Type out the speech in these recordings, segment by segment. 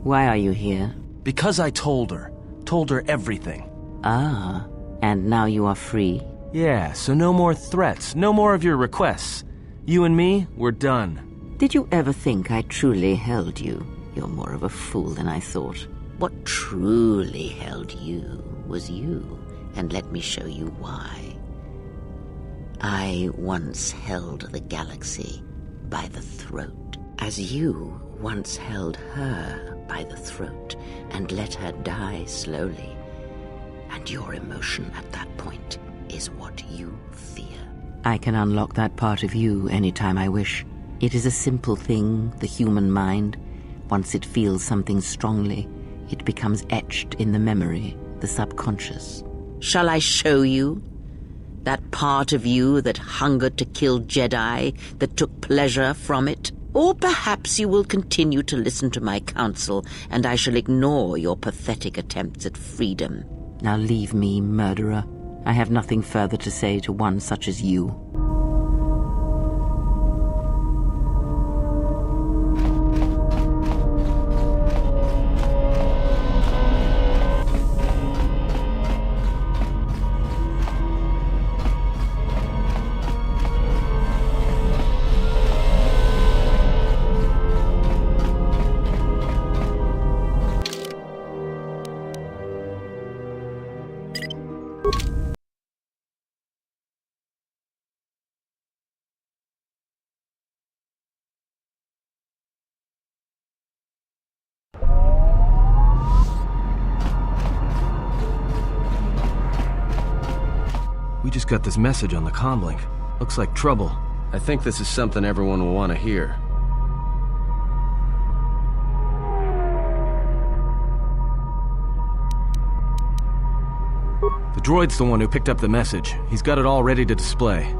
Why are you here? Because I told her. Told her everything. Ah, and now you are free? Yeah, so no more threats, no more of your requests. You and me, we're done. Did you ever think I truly held you? You're more of a fool than I thought. What truly held you was you, and let me show you why. I once held the galaxy by the throat, as you once held her by the throat and let her die slowly. And your emotion at that point is what you fear. I can unlock that part of you anytime I wish. It is a simple thing, the human mind. Once it feels something strongly, it becomes etched in the memory, the subconscious. Shall I show you? That part of you that hungered to kill Jedi, that took pleasure from it? Or perhaps you will continue to listen to my counsel, and I shall ignore your pathetic attempts at freedom. Now leave me, murderer. I have nothing further to say to one such as you. We just got this message on the comlink. Looks like trouble. I think this is something everyone will want to hear. The droid's the one who picked up the message. He's got it all ready to display.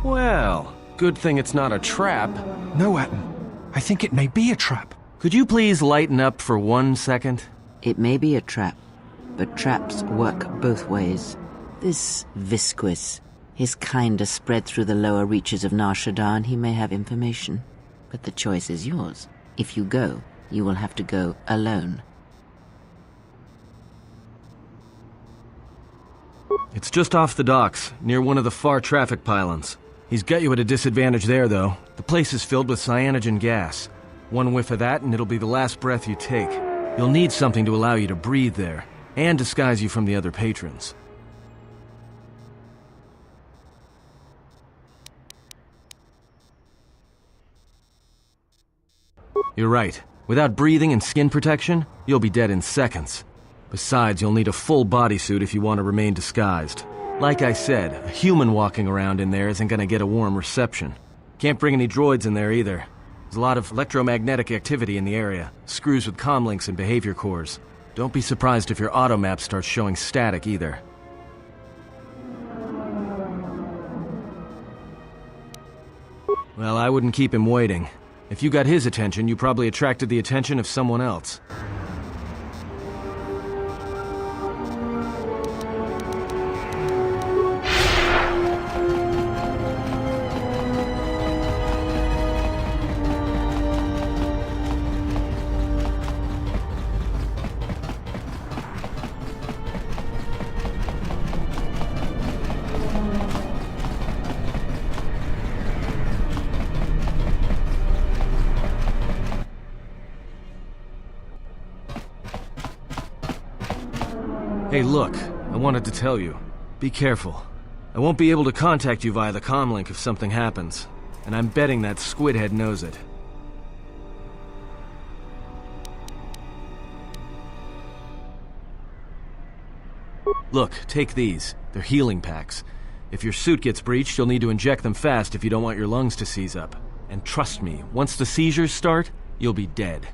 Well, good thing it's not a trap. No, Atten. I think it may be a trap. Could you please lighten up for 1 second? It may be a trap, but traps work both ways. This Visquis, his kind are spread through the lower reaches of Nar Shaddaa, and he may have information. But the choice is yours. If you go, you will have to go alone. It's just off the docks, near one of the far traffic pylons. He's got you at a disadvantage there, though. The place is filled with cyanogen gas. One whiff of that and it'll be the last breath you take. You'll need something to allow you to breathe there, and disguise you from the other patrons. You're right. Without breathing and skin protection, you'll be dead in seconds. Besides, you'll need a full bodysuit if you want to remain disguised. Like I said, a human walking around in there isn't gonna get a warm reception. Can't bring any droids in there either. There's a lot of electromagnetic activity in the area, screws with comlinks and behavior cores. Don't be surprised if your auto map starts showing static either. Well, I wouldn't keep him waiting. If you got his attention, you probably attracted the attention of someone else. Hey, look, I wanted to tell you. Be careful. I won't be able to contact you via the comlink if something happens, and I'm betting that Squidhead knows it. Look, take these. They're healing packs. If your suit gets breached, you'll need to inject them fast if you don't want your lungs to seize up. And trust me, once the seizures start, you'll be dead.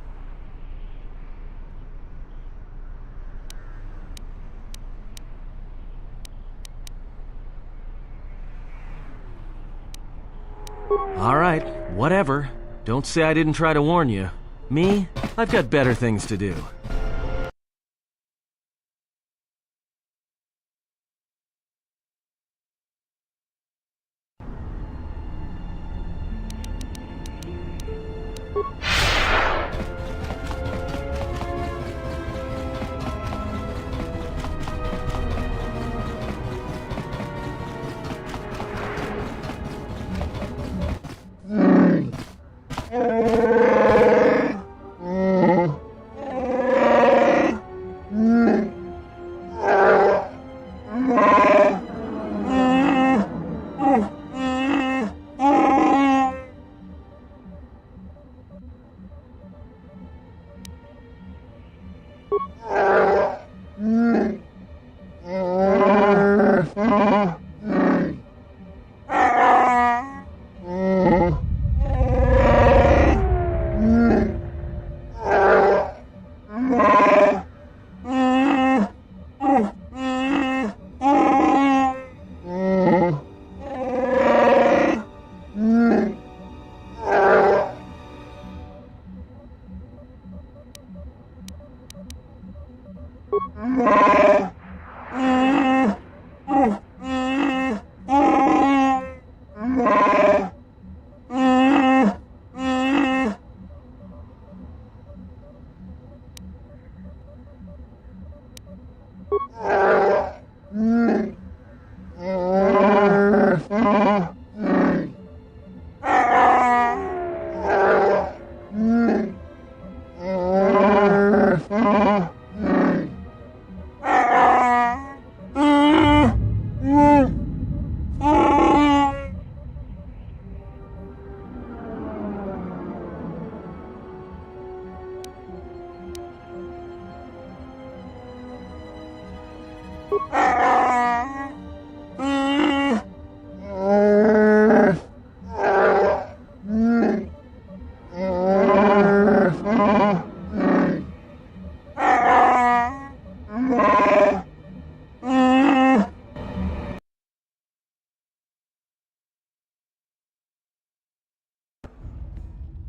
Alright, whatever. Don't say I didn't try to warn you. Me? I've got better things to do.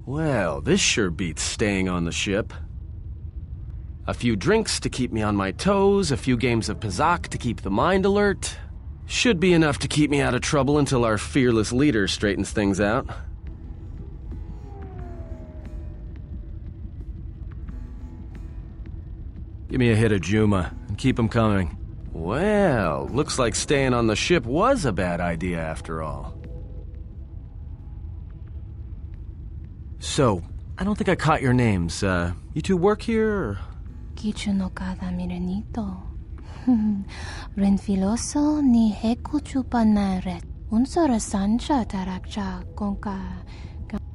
Well, this sure beats staying on the ship. A few drinks to keep me on my toes, a few games of Pazak to keep the mind alert. Should be enough to keep me out of trouble until our fearless leader straightens things out. Give me a hit of Juma, and keep him coming. Well, looks like staying on the ship was a bad idea after all. So, I don't think I caught your names. You two work here, or...? Kichu no kada mirenito. Renfiloso ni heku chupa na ret. Unsora sancha tarakcha konka.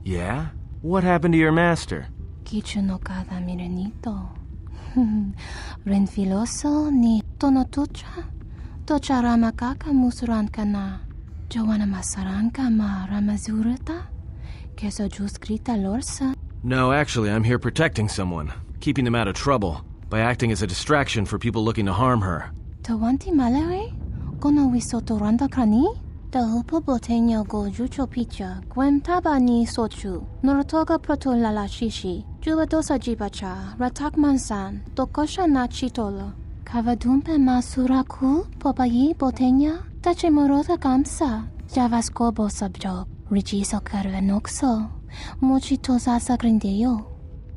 Yeah? What happened to your master? Kichu no kada mirenito. Renfiloso ni tono tucha. Tocha ramakaka musuranka na. Jowana masaranka ma ramazurata. Keso juskrita lorsa. No, actually, I'm here protecting someone. Keeping them out of trouble. By acting as a distraction for people looking to harm her. Tawanti malare? Kono wisoto randa krani? Da hupo botenya go jucho picha. Gwem taba ni sochu. Norotoga proto lala shishi. Juba dosa jibacha. Ratak mansan. Tokosha na chitolo. Kavadumpe masuraku. Popayi botenya. Tache morota kamsa. Javaskobo subjob. Richiso karvenokso. Mochito sasa grindeyo.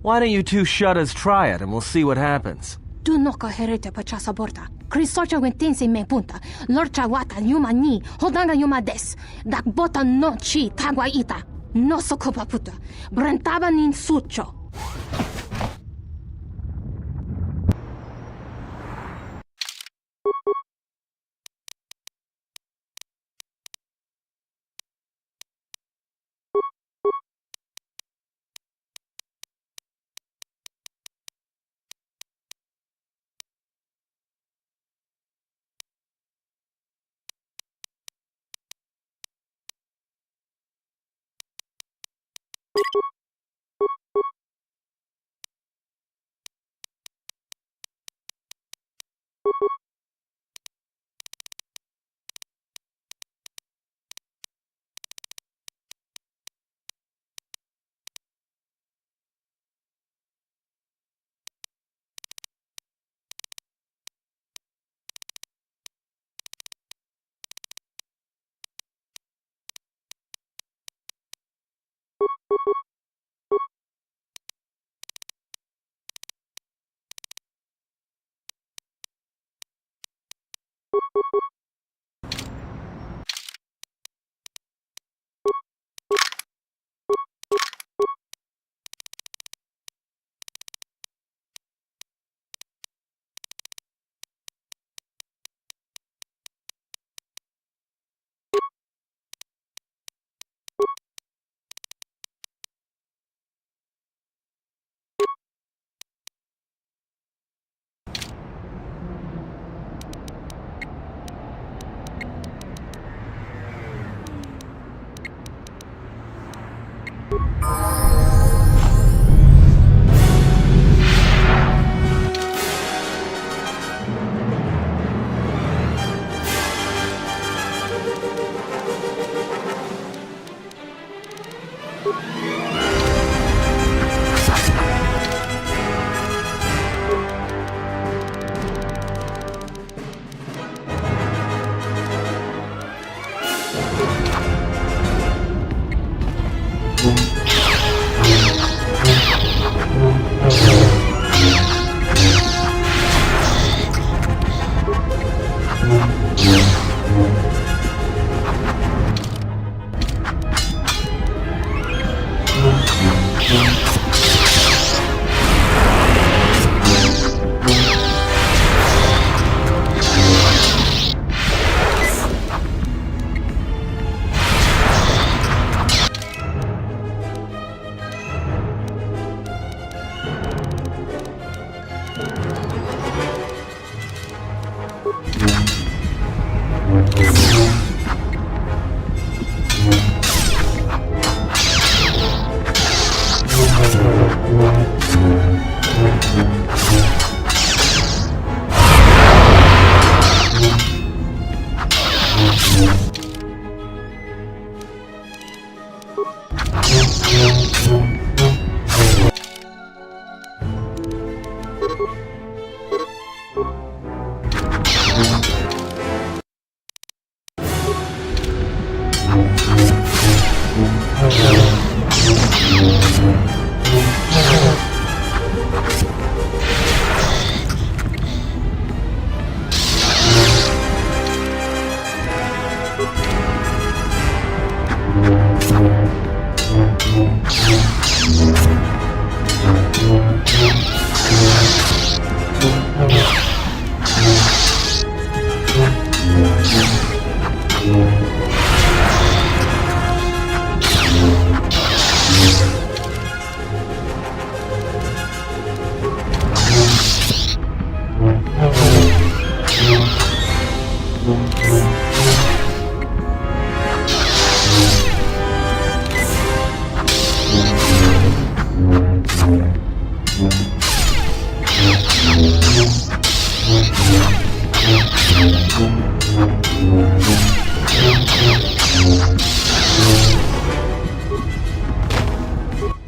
Why don't you two shut us try it and we'll see what happens? Du no coherete pachasa borta. Crisocha wentense me punta. Lorcha wata yuma ni. Hodanga yuma des. Dak bota no chi tagwa ita. No sokopa puta. Brentaba nin sucho.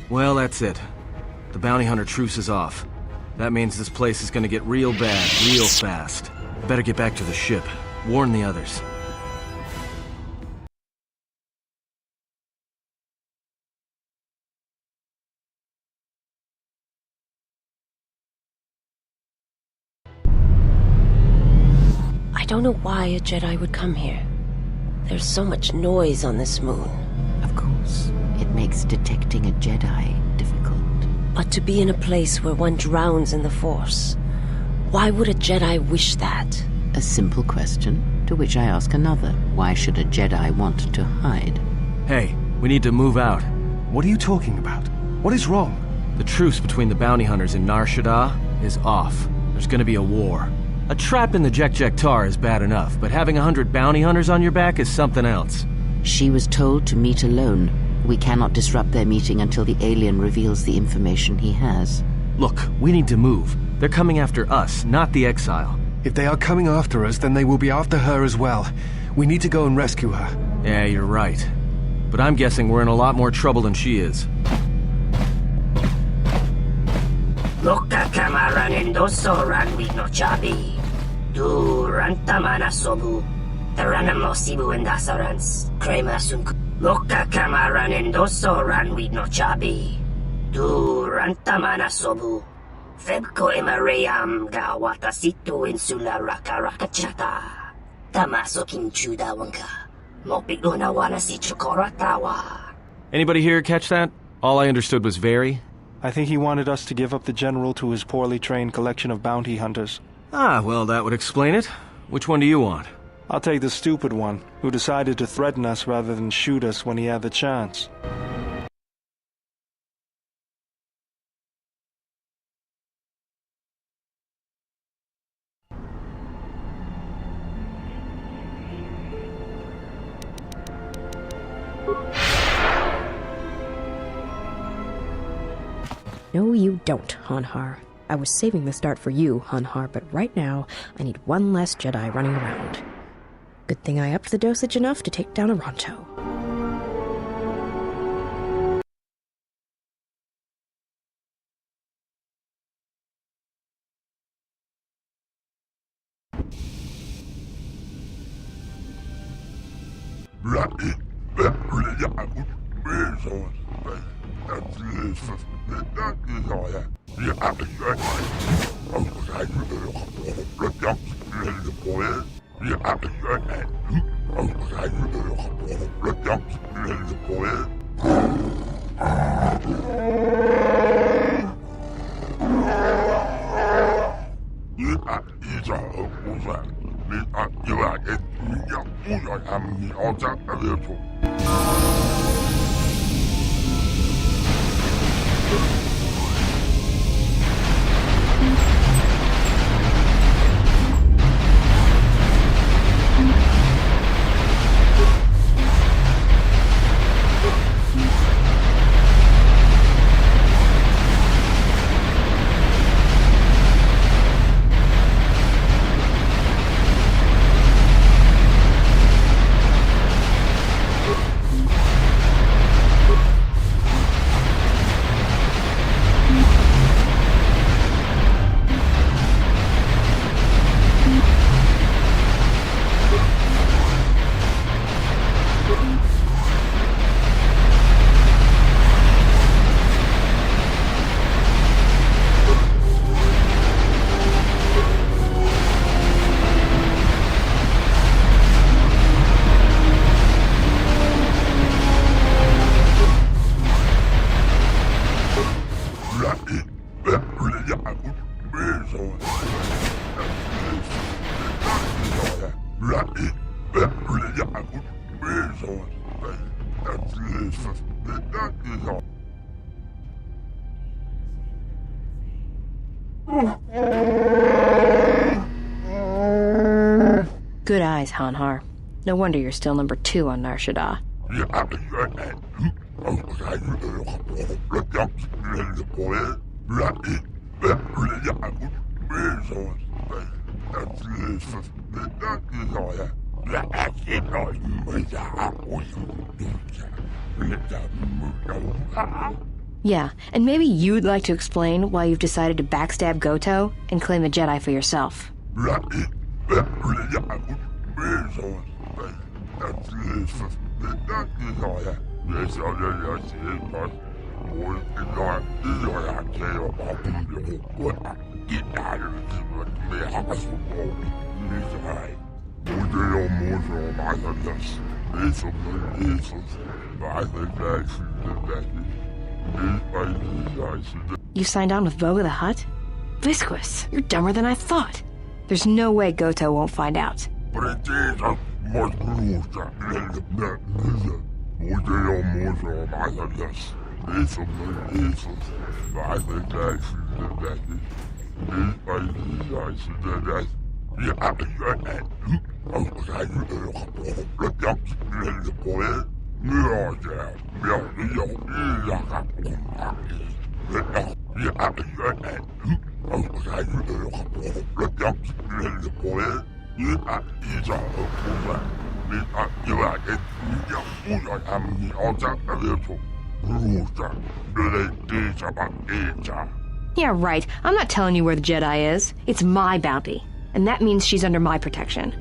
Well, that's it. The bounty hunter truce is off. That means this place is gonna get real bad, real fast. I better get back to the ship. Warn the others. I don't know why a Jedi would come here. There's so much noise on this moon. Of course, it makes detecting a Jedi difficult. But to be in a place where one drowns in the Force, why would a Jedi wish that? A simple question, to which I ask another. Why should a Jedi want to hide? Hey, we need to move out. What are you talking about? What is wrong? The truce between the bounty hunters in Nar Shaddaa is off. There's gonna be a war. A trap in the Jek-Jek-Tar is bad enough, but having 100 bounty hunters on your back is something else. She was told to meet alone. We cannot disrupt their meeting until the alien reveals the information he has. Look, we need to move. They're coming after us, not the exile. If they are coming after us, then they will be after her as well. We need to go and rescue her. Yeah, you're right. But I'm guessing we're in a lot more trouble than she is. Loka kamaran endosoran no chabi. Duranta sobu. Taranamo sibu endasarans. Krema sunku. Loka kamaran endosoran no chabi. Duranta sobu. Febko emareyam ga watasitu insula rakarakachata. Tamaso kinchuda wanka. Mopiguna wana si chukoratawa. Anybody here catch that? All I understood was very. I think he wanted us to give up the General to his poorly trained collection of bounty hunters. Ah, well, that would explain it. Which one do you want? I'll take the stupid one, who decided to threaten us rather than shoot us when he had the chance. No, you don't, Hanhar. I was saving this dart for you, Hanhar, but right now, I need one less Jedi running around. Good thing I upped the dosage enough to take down a Ronto. Good eyes, Hanhar. No wonder you're still number 2 on Nar Shaddaa. Yeah, and maybe you'd like to explain why you've decided to backstab Goto and claim the Jedi for yourself. You signed on with Voga the Hutt? Visquis, you're dumber than I thought. There's no way Goto won't find out. Yeah, right. I'm not telling you where the Jedi is. It's my bounty. And that means she's under my protection.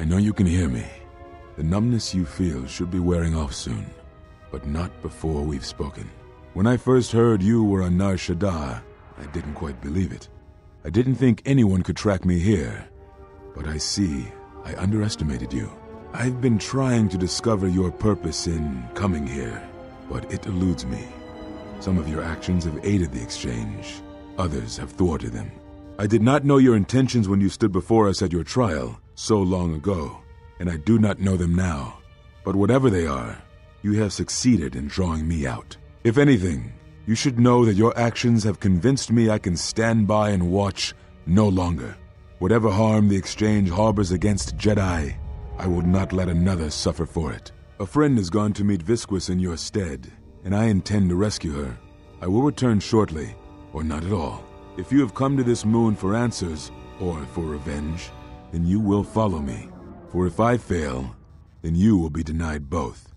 I know you can hear me. The numbness you feel should be wearing off soon, but not before we've spoken. When I first heard you were on Nar Shaddaa, I didn't quite believe it. I didn't think anyone could track me here, but I see I underestimated you. I've been trying to discover your purpose in coming here, but it eludes me. Some of your actions have aided the exchange. Others have thwarted them. I did not know your intentions when you stood before us at your trial so long ago, and I do not know them now. But whatever they are, you have succeeded in drawing me out. If anything, you should know that your actions have convinced me I can stand by and watch no longer. Whatever harm the exchange harbors against Jedi, I will not let another suffer for it. A friend has gone to meet Visquis in your stead, and I intend to rescue her. I will return shortly, or not at all. If you have come to this moon for answers, or for revenge, then you will follow me. For if I fail, then you will be denied both.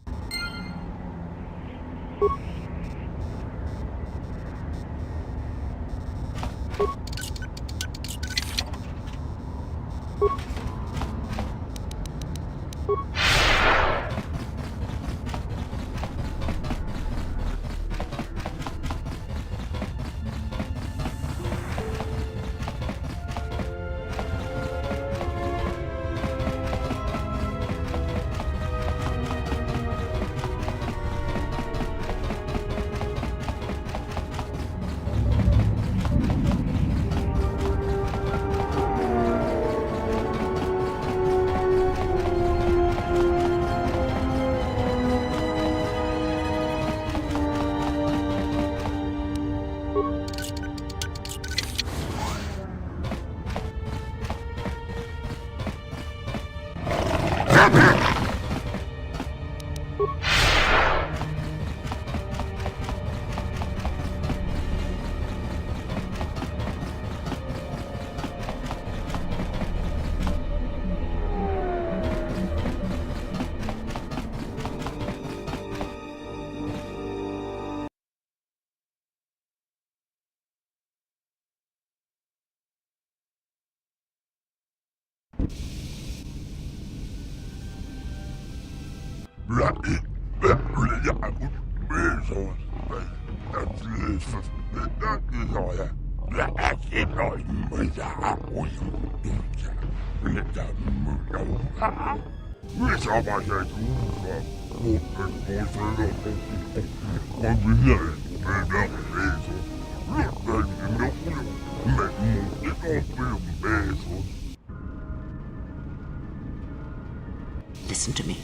Listen to me.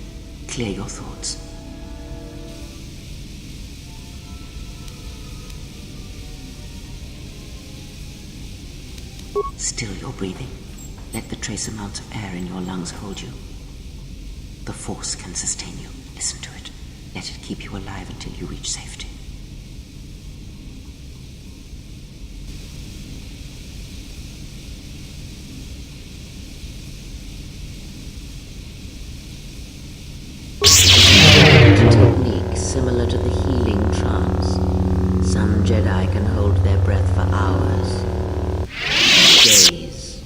Clear your thoughts. Still your breathing. Let the trace amounts of air in your lungs hold you. The force can sustain you. Listen to it. Let it keep you alive until you reach safety. Technique similar to the healing trance. Some Jedi can hold their breath for hours. Days.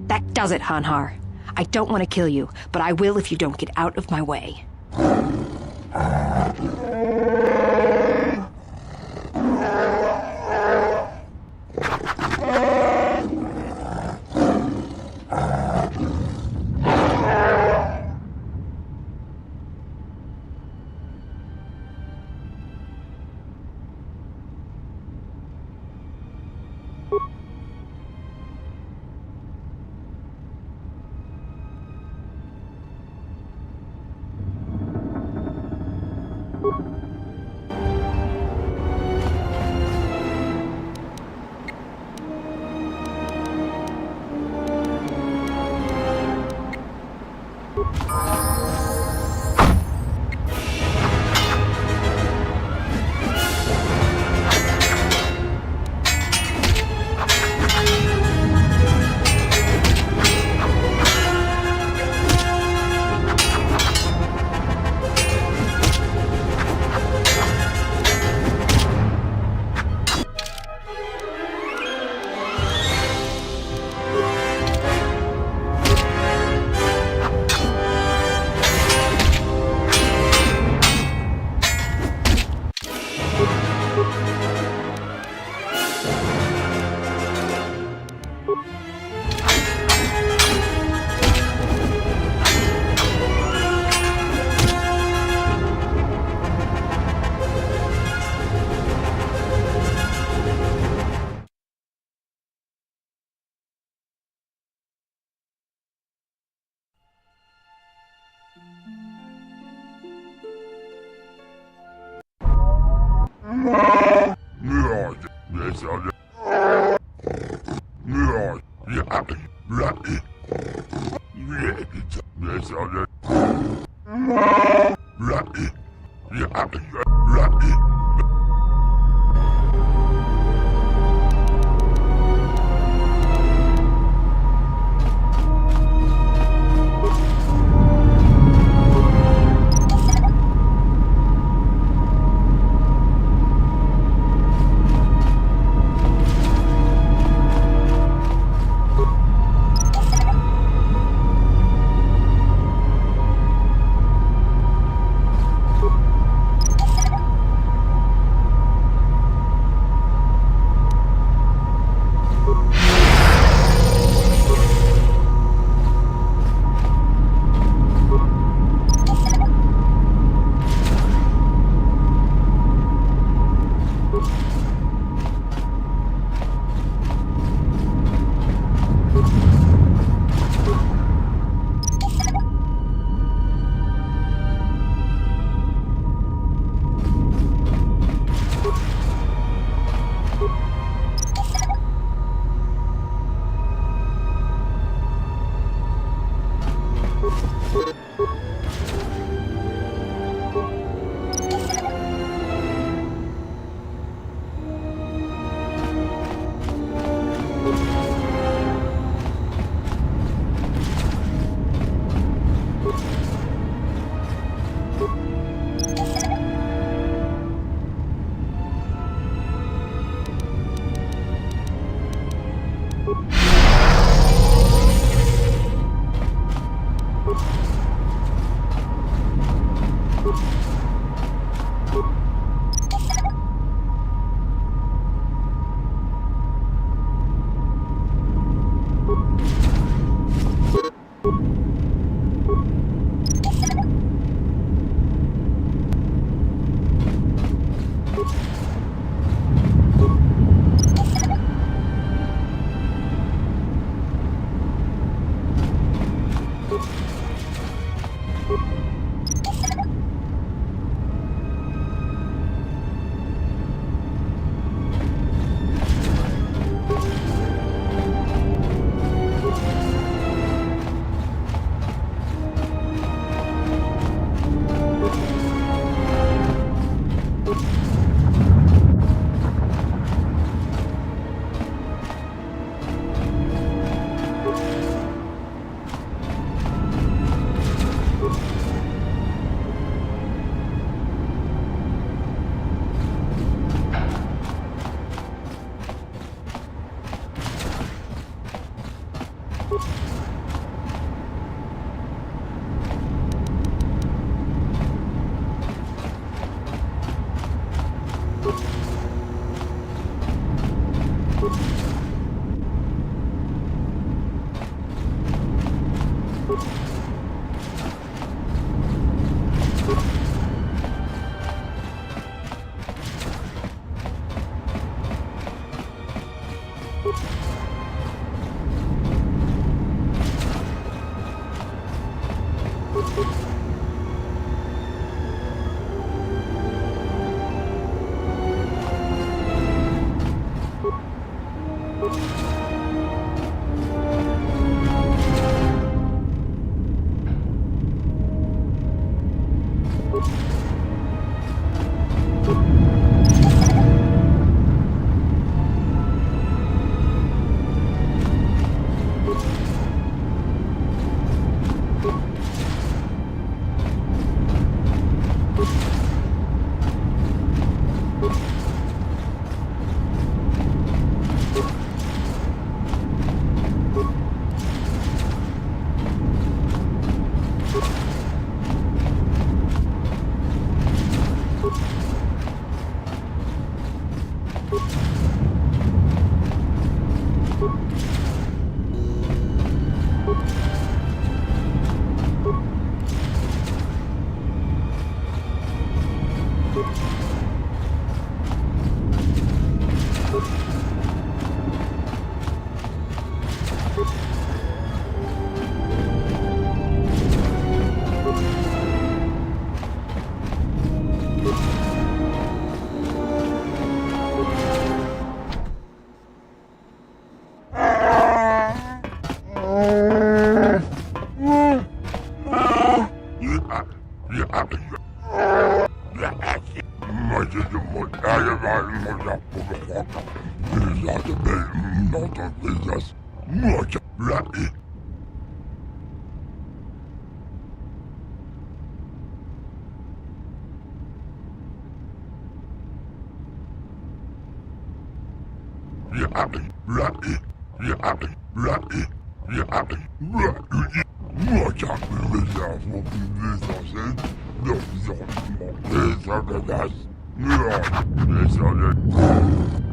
That does it, Hanhar. I don't want to kill you, but I will if you don't get out of my way.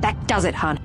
That does it, hon.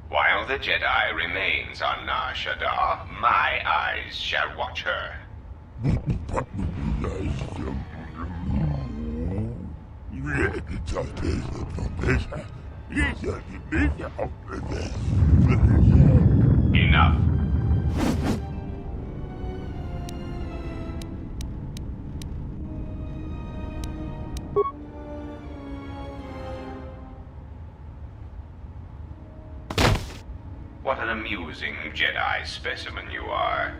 While the Jedi remains on Nar Shaddaa, my eyes shall watch her. Enough. What an amusing Jedi specimen you are.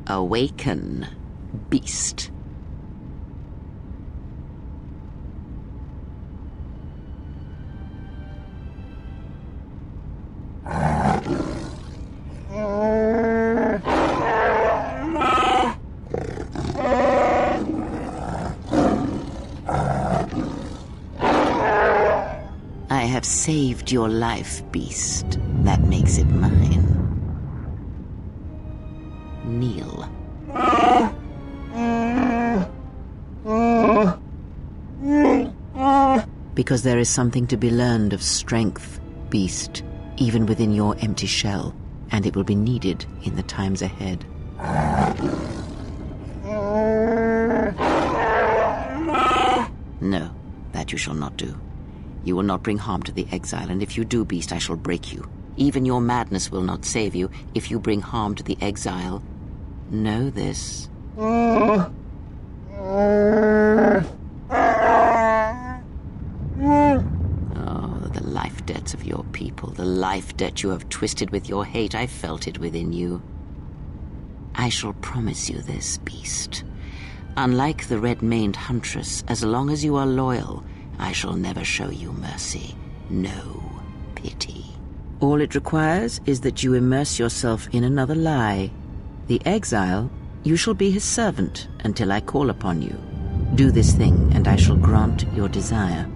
Awaken, beast. I have saved your life, beast. That makes it mine. Kneel. Because there is something to be learned of strength, beast, even within your empty shell, and it will be needed in the times ahead. No, that you shall not do. You will not bring harm to the exile, and if you do, beast, I shall break you. Even your madness will not save you if you bring harm to the exile. Know this. Oh, the life debts of your people, the life debt you have twisted with your hate, I felt it within you. I shall promise you this, beast. Unlike the red-maned huntress, as long as you are loyal, I shall never show you mercy. No pity. All it requires is that you immerse yourself in another lie. The exile, you shall be his servant until I call upon you. Do this thing, and I shall grant your desire.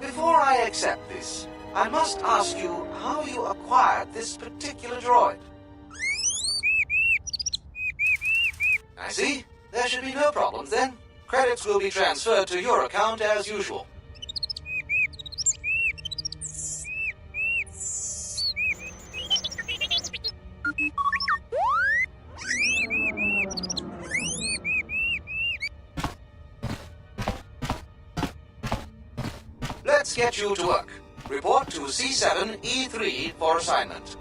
Before I accept this, I must ask you how you acquired this particular droid. I see. There should be no problems then. Credits will be transferred to your account as usual. Let's get you to work. Report to C7E3 for assignment.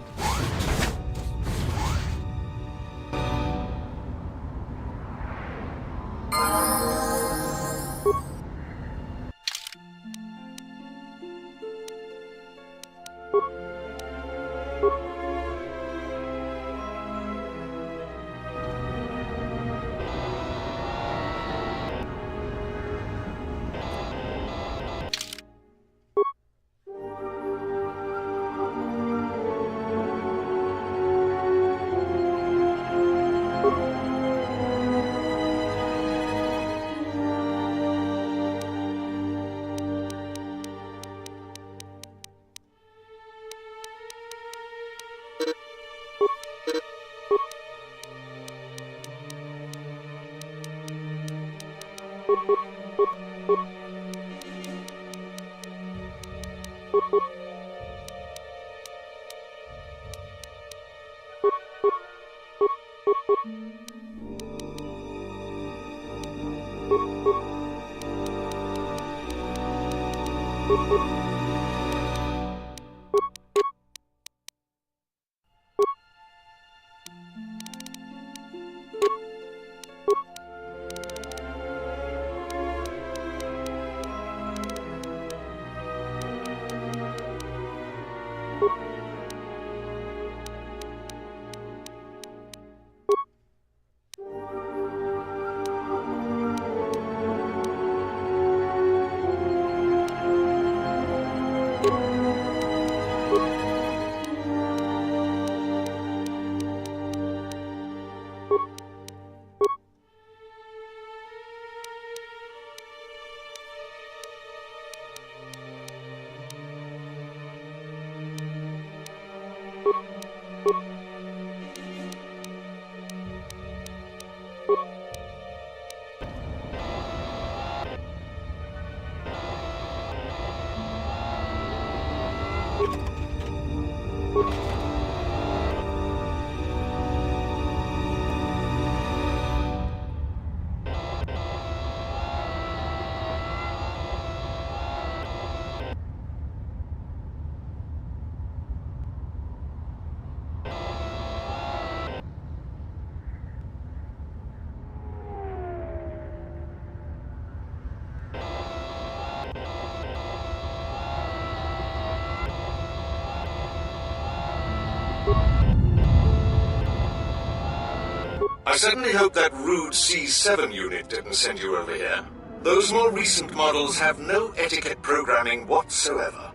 I certainly hope that rude C7 unit didn't send you over here. Those more recent models have no etiquette programming whatsoever.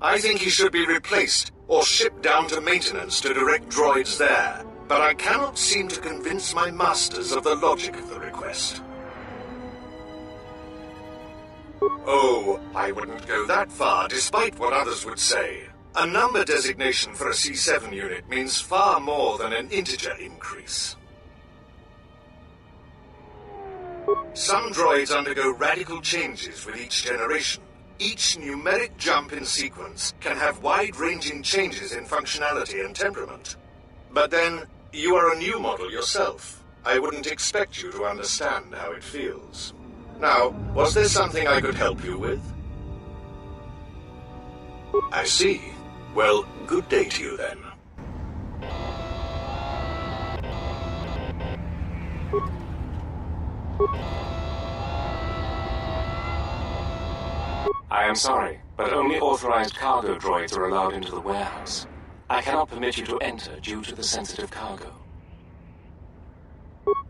I think he should be replaced, or shipped down to maintenance to direct droids there. But I cannot seem to convince my masters of the logic of the request. Oh, I wouldn't go that far, despite what others would say. A number designation for a C7 unit means far more than an integer increase. Some droids undergo radical changes with each generation. Each numeric jump in sequence can have wide-ranging changes in functionality and temperament. But then, you are a new model yourself. I wouldn't expect you to understand how it feels. Now, was there something I could help you with? I see. Well, good day to you then. I am sorry, but only authorized cargo droids are allowed into the warehouse. I cannot permit you to enter due to the sensitive cargo.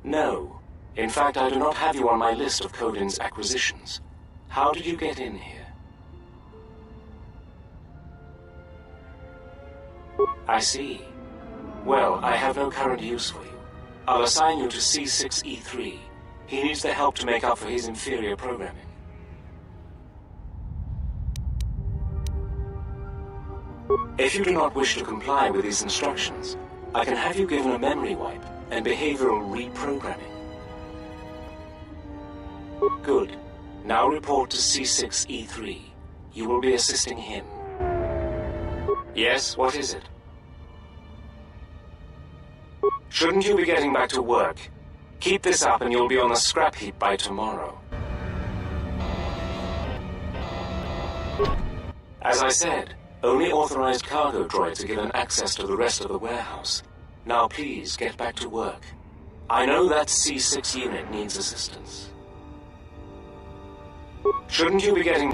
No. In fact, I do not have you on my list of Codin's acquisitions. How did you get in here? I see. Well, I have no current use for you. I'll assign you to C6E3. He needs the help to make up for his inferior programming. If you do not wish to comply with these instructions, I can have you given a memory wipe and behavioral reprogramming. Good. Now report to C6E3. You will be assisting him. Yes, what is it? Shouldn't you be getting back to work? Keep this up and you'll be on the scrap heap by tomorrow. As I said, only authorized cargo droids are given access to the rest of the warehouse. Now please, get back to work. I know that C6 unit needs assistance. Shouldn't you be getting...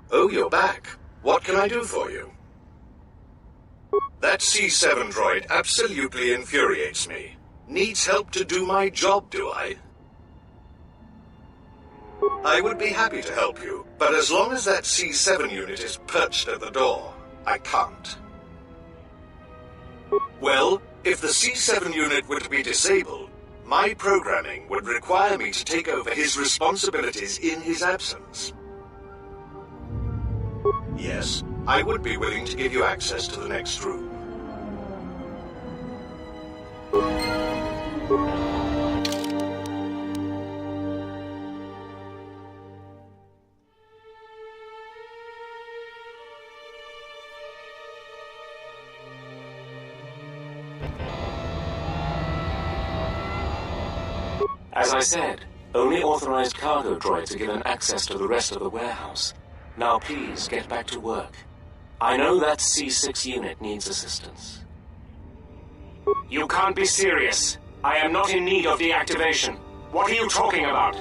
Oh, you're back. What can I do for you? That C7 droid absolutely infuriates me. Needs help to do my job, do I? I would be happy to help you, but as long as that C7 unit is perched at the door, I can't. Well, if the C7 unit were to be disabled, my programming would require me to take over his responsibilities in his absence. Yes, I would be willing to give you access to the next room. As I said, only authorized cargo droids are given access to the rest of the warehouse. Now please, get back to work. I know that C6 unit needs assistance. You can't be serious. I am not in need of deactivation. What are you talking about?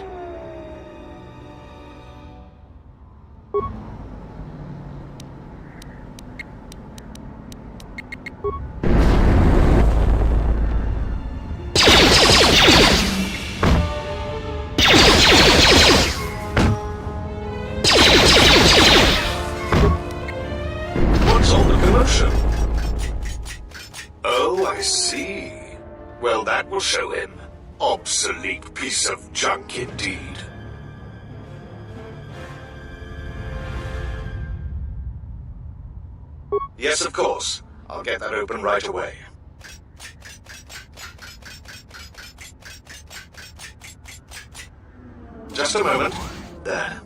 That will show him. Obsolete piece of junk indeed. Yes, of course. I'll get that open right away. Just a moment. There.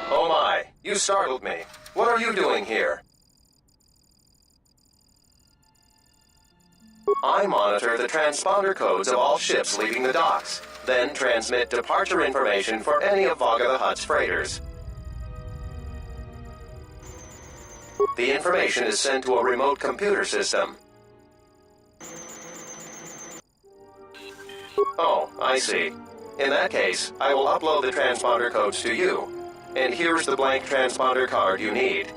Oh my, you startled me. What are you doing here? I monitor the transponder codes of all ships leaving the docks, then transmit departure information for any of Vaga the Hutt's freighters. The information is sent to a remote computer system. Oh, I see. In that case, I will upload the transponder codes to you. And here's the blank transponder card you need.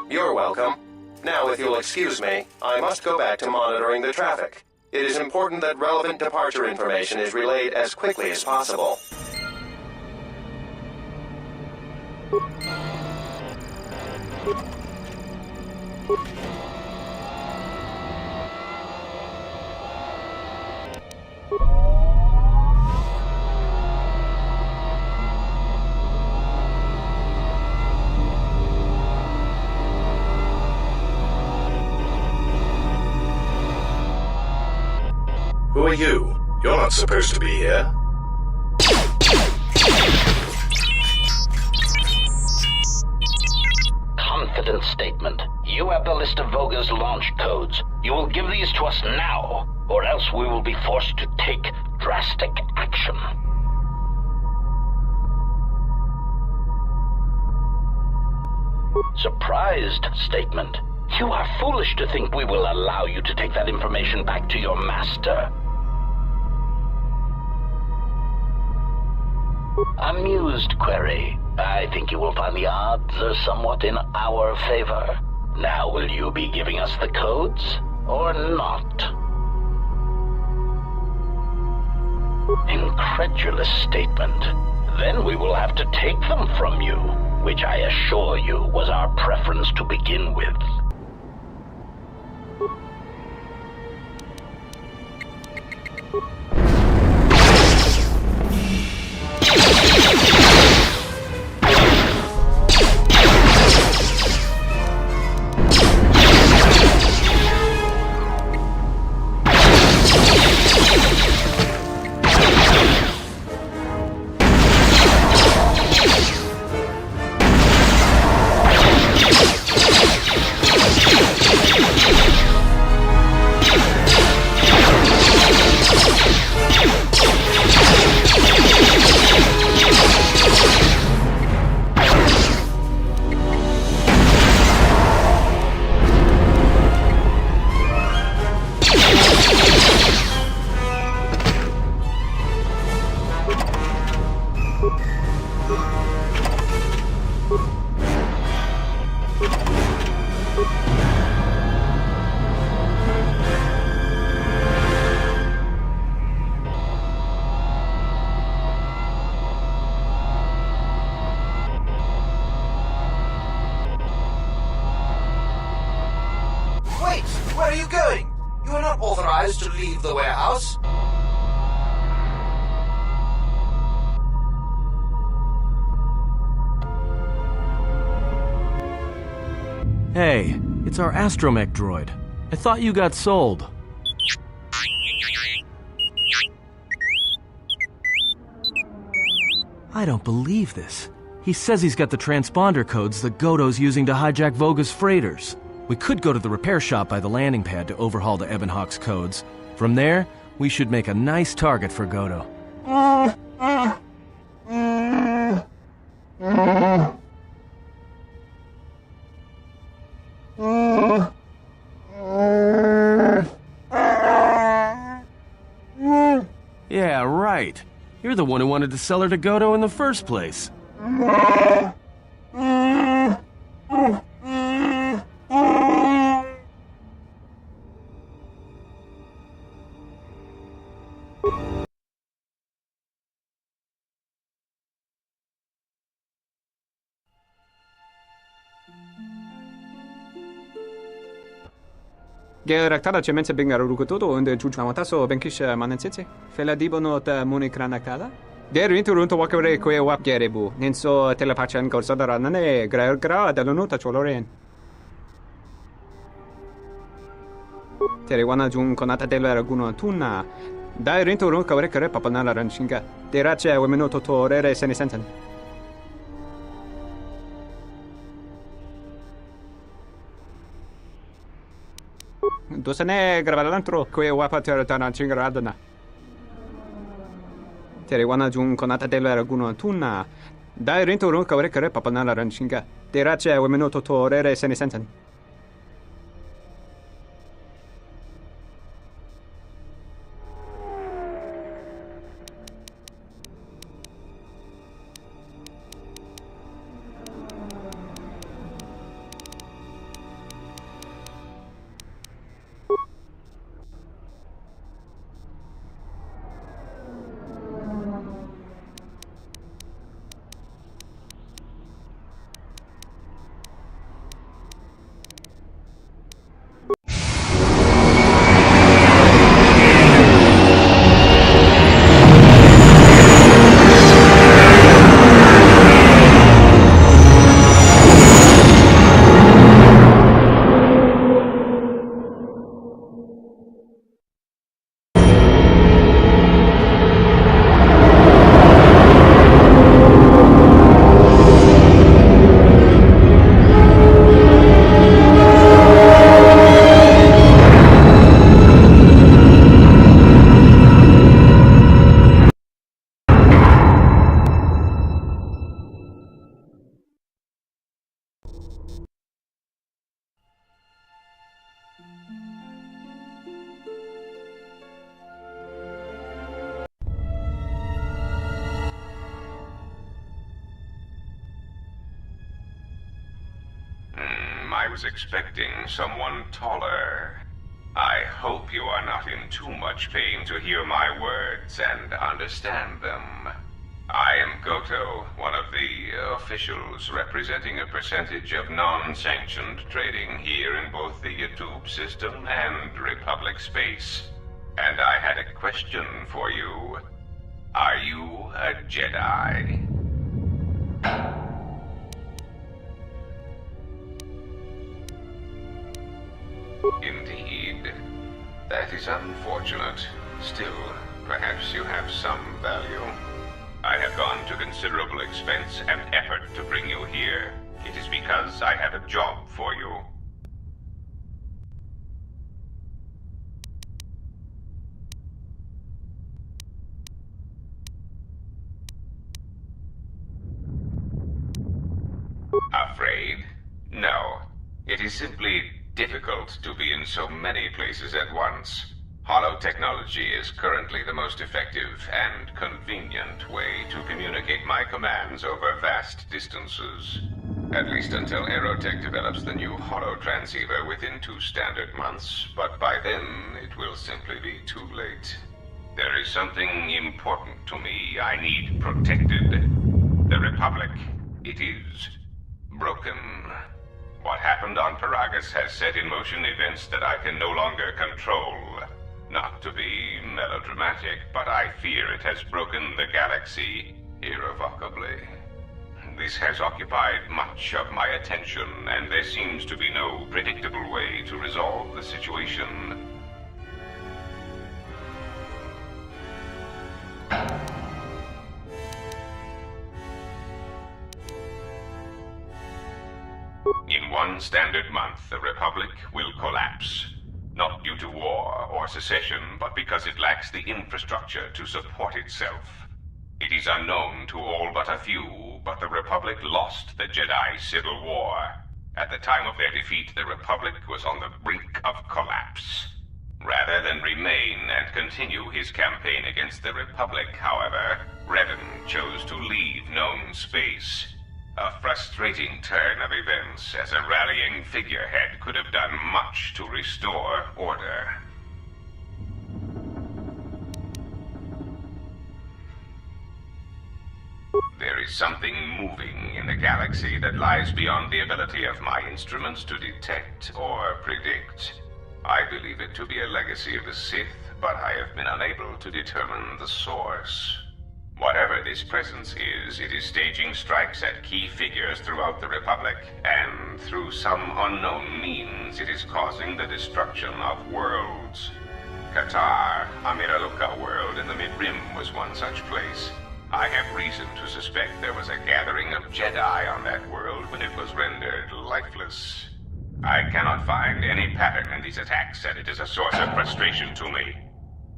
You're welcome. Now, if you'll excuse me, I must go back to monitoring the traffic. It is important that relevant departure information is relayed as quickly as possible. Who are you? You're not supposed to be here. Confident statement. You have the list of Voga's launch codes. You will give these to us now, or else we will be forced to take drastic action. Surprised statement. You are foolish to think we will allow you to take that information back to your master. Amused query. I think you will find the odds are somewhat in our favor. Now will you be giving us the codes, or not? Incredulous statement. Then we will have to take them from you, which I assure you was our preference to begin with. Wait! Where are you going? You are not authorized to leave the warehouse. Hey, it's our astromech droid. I thought you got sold. I don't believe this. He says he's got the transponder codes that Goto's using to hijack Voga's freighters. We could go to the repair shop by the landing pad to overhaul the Ebonhawk's codes. From there, we should make a nice target for Goto. Yeah, right. You're the one who wanted to sell her to Goto in the first place. Geraktada cemense bengaruruku todo und jujuamataso benkisha manensetse. Fela dibono ta munikranakala. Derinturunto wakare kwe wap gerebu. Ninso telepachan gorsodaranane gra dalunota choloren. Teriwana jun konata della raguno tunna. Dai rinturun kawre kare papanala ranshinga. Derace wemenoto torere senisensen. Dosane gravalantro kwe wapa teratana chingaradana. Teriwana jun konata della raguno tunna. Dai rinturun kawre kare papanala ranshinga. Derace wemenoto torere senisensen. I was expecting someone taller. I hope you are not in too much pain to hear my words and understand them. I am Goto, one of the officials representing a percentage of non-sanctioned trading here in both the YouTube system and Republic space. And I had a question for you. Are you a Jedi? Indeed. That is unfortunate. Still, perhaps you have some value. I have gone to considerable expense and effort to bring you here. It is because I have a job for you. Afraid? No. It is simply difficult to be in so many places at once. Holo technology is currently the most effective and convenient way to communicate my commands over vast distances. At least until Aerotech develops the new holo transceiver within 2 standard months, but by then it will simply be too late. There is something important to me I need protected. The Republic. It is broken. What happened on Paragus has set in motion events that I can no longer control. Not to be melodramatic, but I fear it has broken the galaxy irrevocably. This has occupied much of my attention, and there seems to be no predictable way to resolve the situation. In one standard month, the Republic will collapse. Not due to war or secession, but because it lacks the infrastructure to support itself. It is unknown to all but a few, but the Republic lost the Jedi Civil War. At the time of their defeat, the Republic was on the brink of collapse. Rather than remain and continue his campaign against the Republic, however, Revan chose to leave known space. A frustrating turn of events, as a rallying figurehead could have done much to restore order. There is something moving in the galaxy that lies beyond the ability of my instruments to detect or predict. I believe it to be a legacy of the Sith, but I have been unable to determine the source. Whatever this presence is, it is staging strikes at key figures throughout the Republic, and through some unknown means, it is causing the destruction of worlds. KotOR, a Miraluka world in the Mid-Rim, was one such place. I have reason to suspect there was a gathering of Jedi on that world when it was rendered lifeless. I cannot find any pattern in these attacks, and it is a source of frustration to me.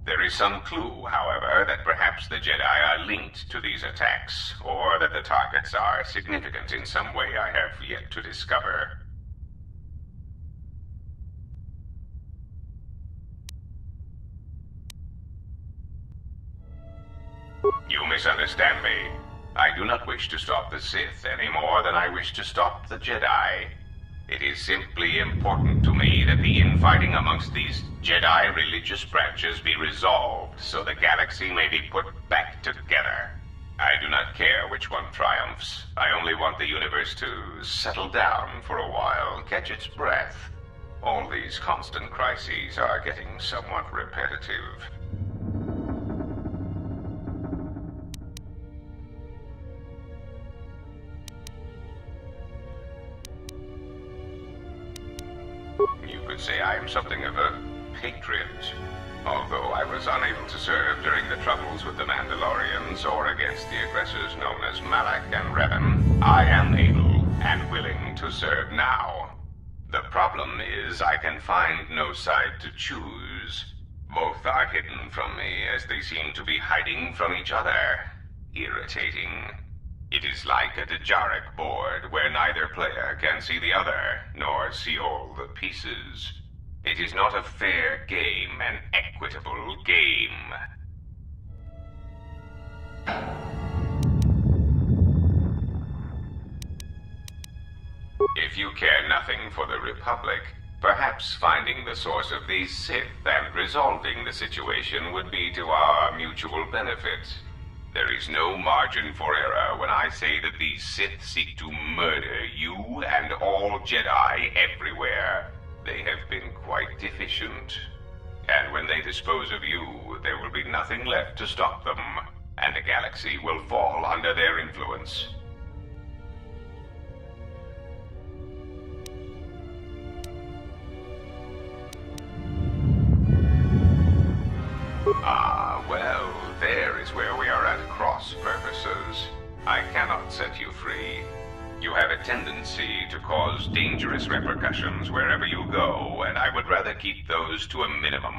There is some clue, however, that perhaps the Jedi are linked to these attacks, or that the targets are significant in some way I have yet to discover. You misunderstand me. I do not wish to stop the Sith any more than I wish to stop the Jedi. It is simply important to me that the infighting amongst these Jedi religious branches be resolved so the galaxy may be put back together. I do not care which one triumphs. I only want the universe to settle down for a while, catch its breath. All these constant crises are getting somewhat repetitive. You could say I am something of a patriot. Although I was unable to serve during the troubles with the Mandalorians or against the aggressors known as Malak and Revan, I am able and willing to serve now. The problem is I can find no side to choose. Both are hidden from me as they seem to be hiding from each other. Irritating. It is like a Dejaric board where neither player can see the other, nor see all the pieces. It is not a fair game, an equitable game. If you care nothing for the Republic, perhaps finding the source of these Sith and resolving the situation would be to our mutual benefit. There is no margin for error when I say that these Sith seek to murder you and all Jedi everywhere. They have been quite efficient. And when they dispose of you, there will be nothing left to stop them, and the galaxy will fall under their influence. Well, there is where we are at cross purposes. I cannot set you free. You have a tendency to cause dangerous repercussions wherever you go, and I would rather keep those to a minimum.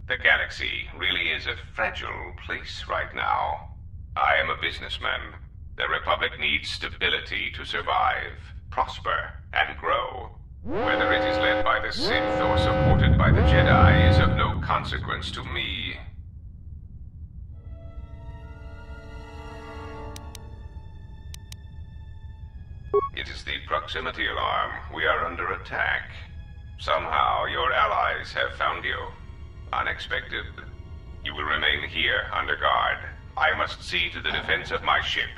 The galaxy really is a fragile place right now. I am a businessman. The Republic needs stability to survive, prosper, and grow. Whether it is led by the Sith or supported by the Jedi is of no consequence to me. It is the proximity alarm. We are under attack. Somehow your allies have found you. Unexpected. You will remain here under guard. I must see to the defense of my ship.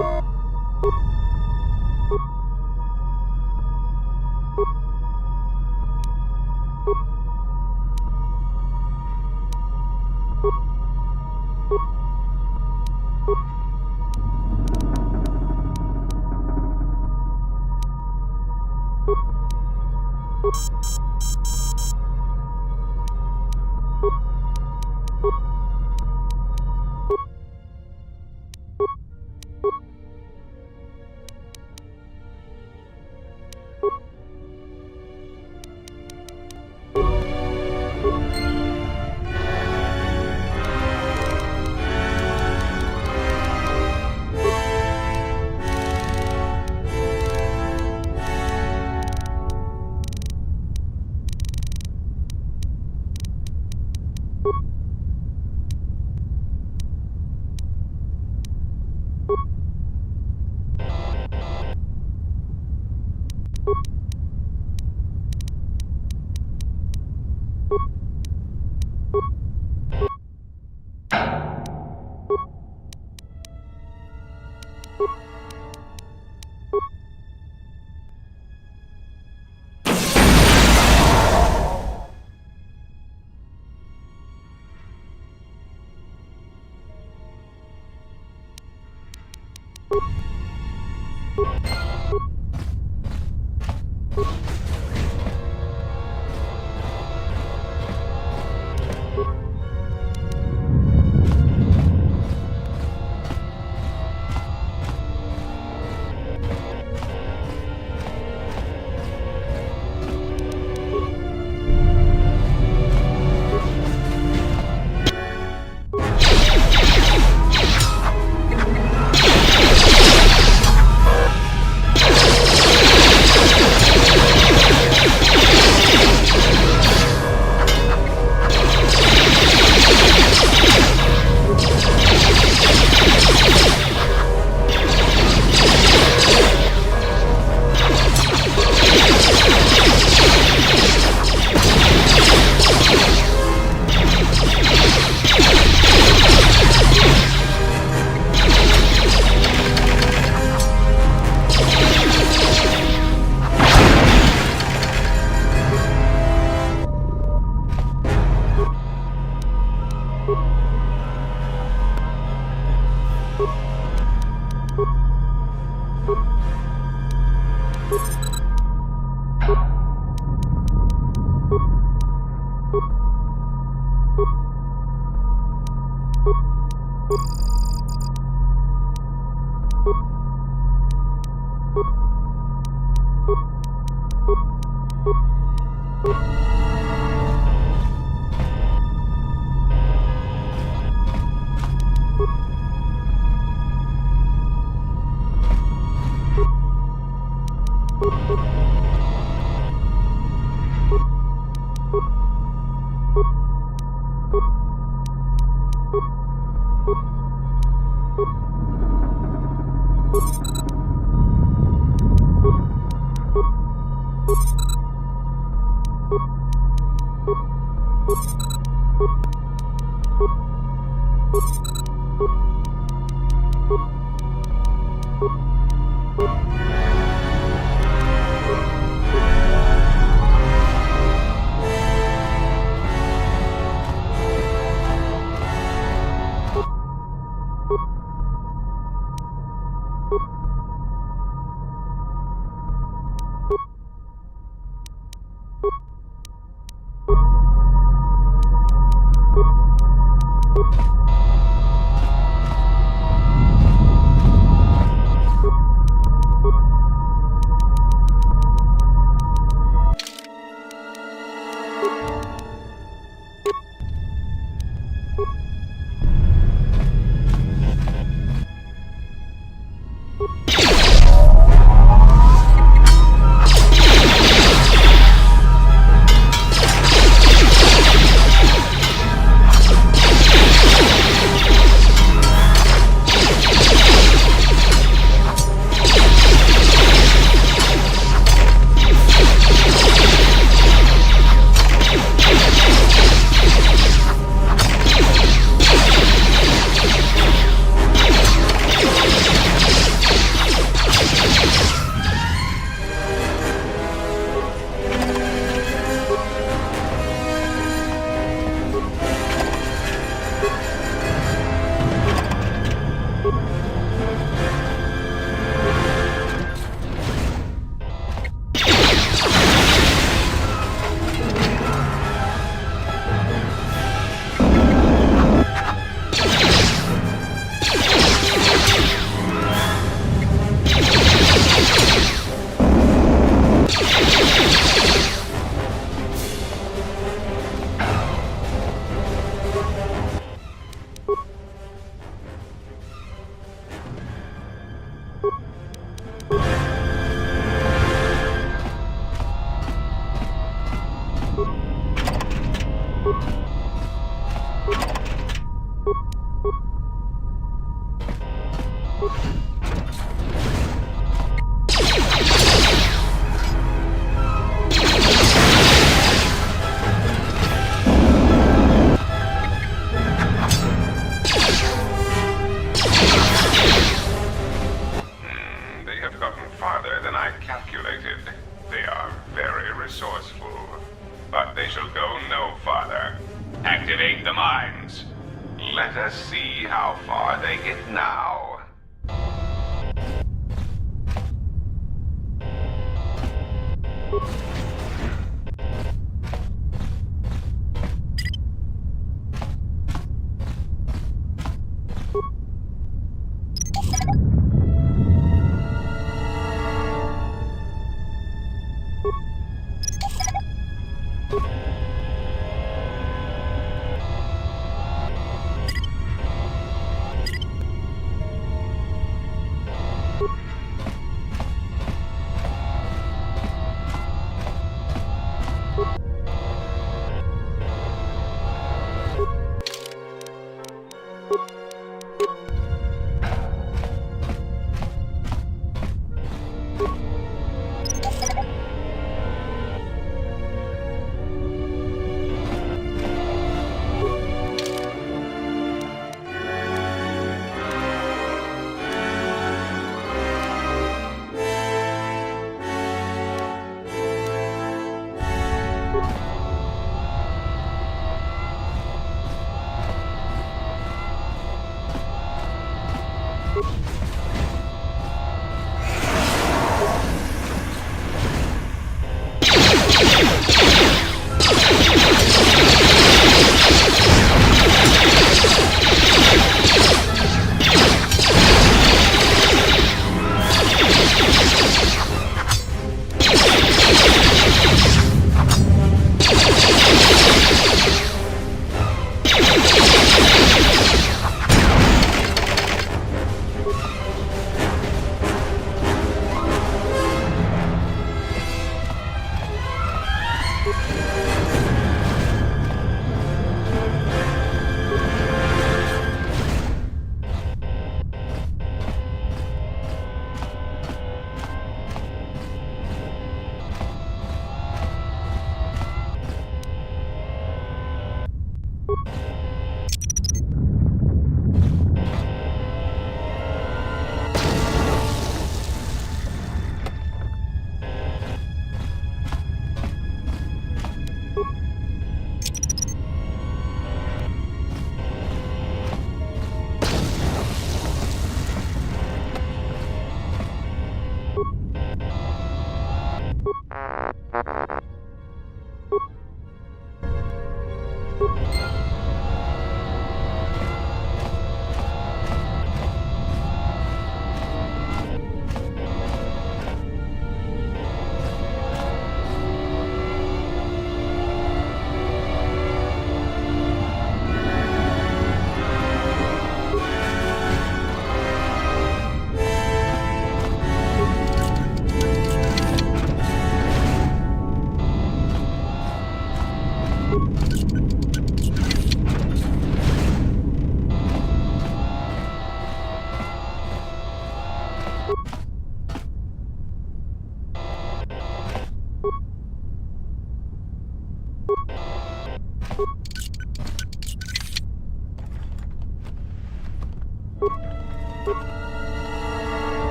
you They have gotten farther than I calculated. They are very resourceful. But they shall go no farther. Activate the mines. Let us see how far they get now.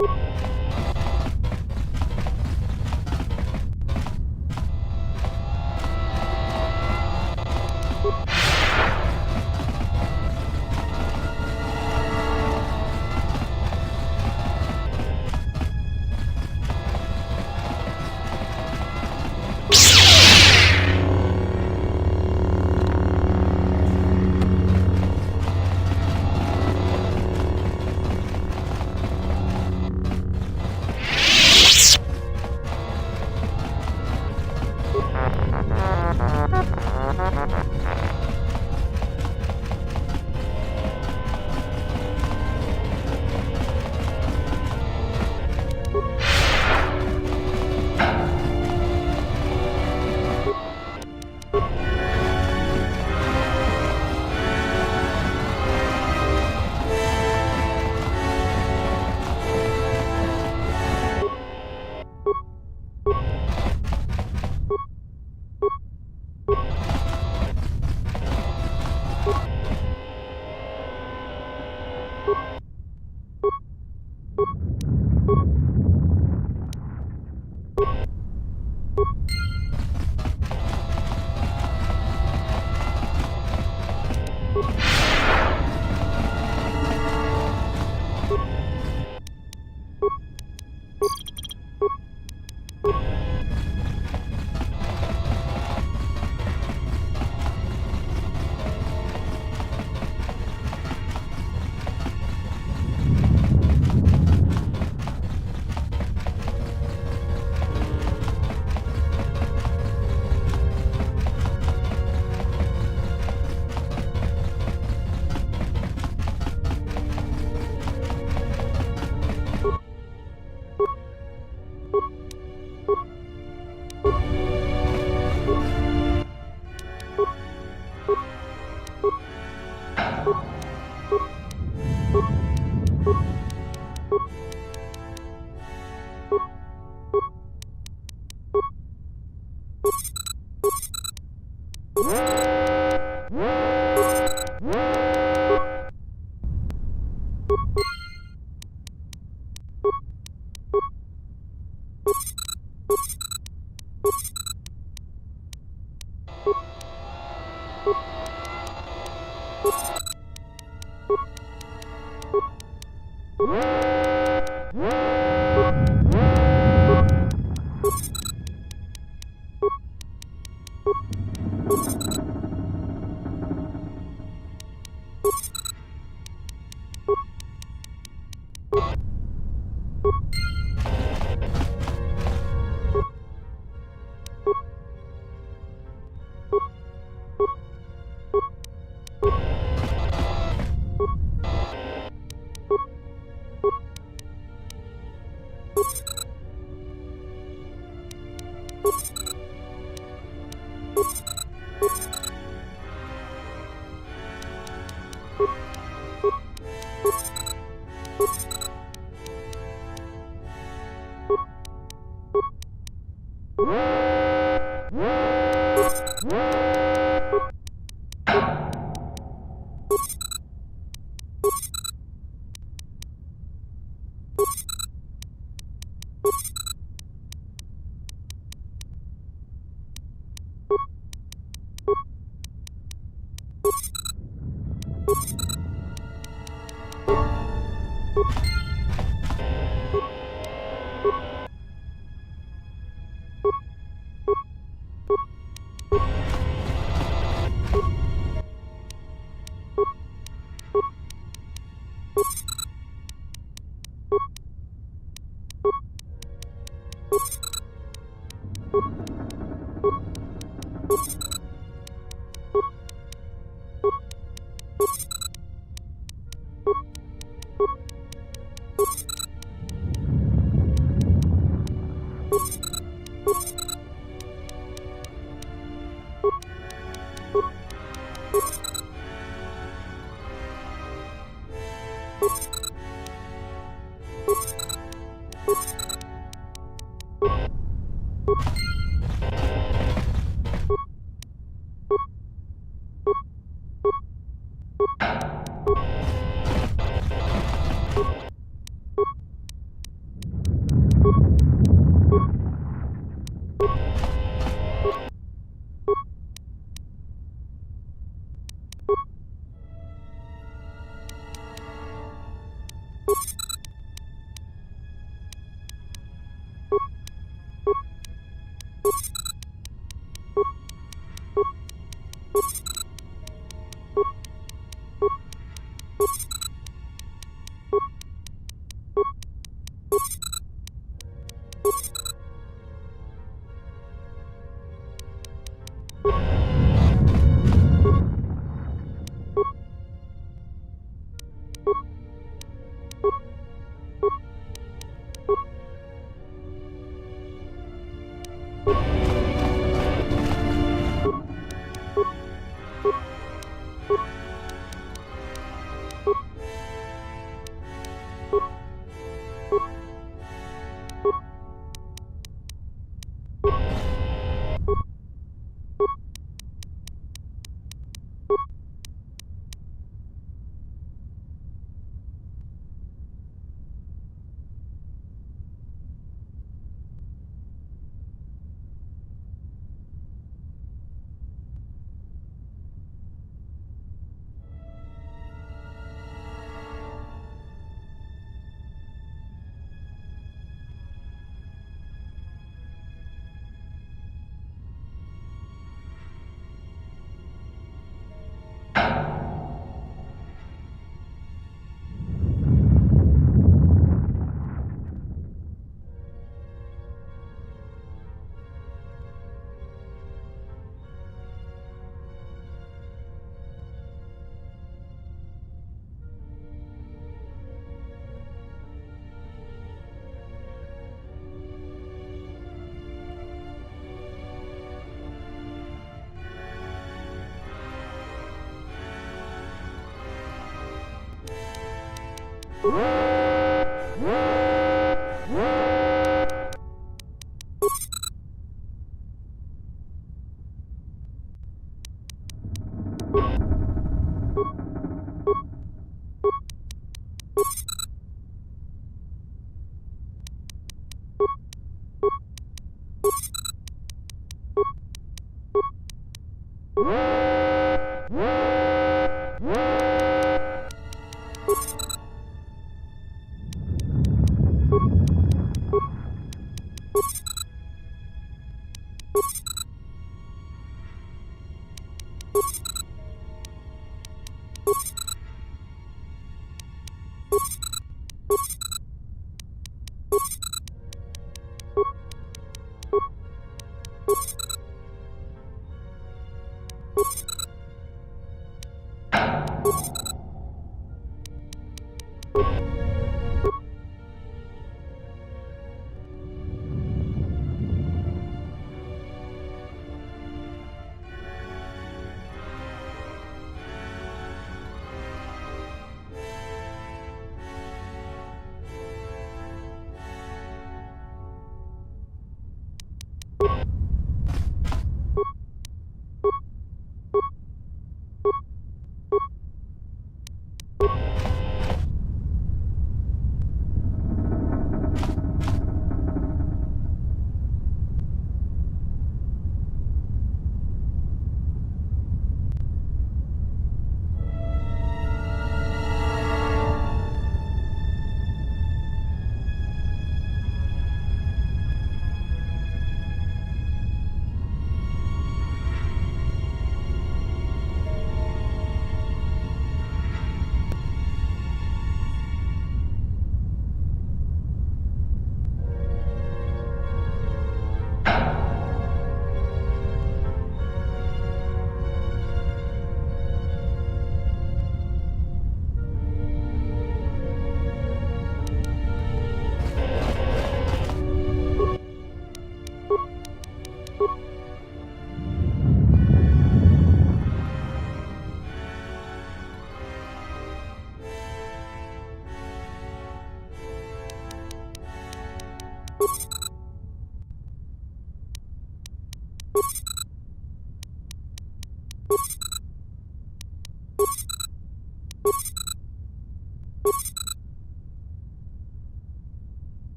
you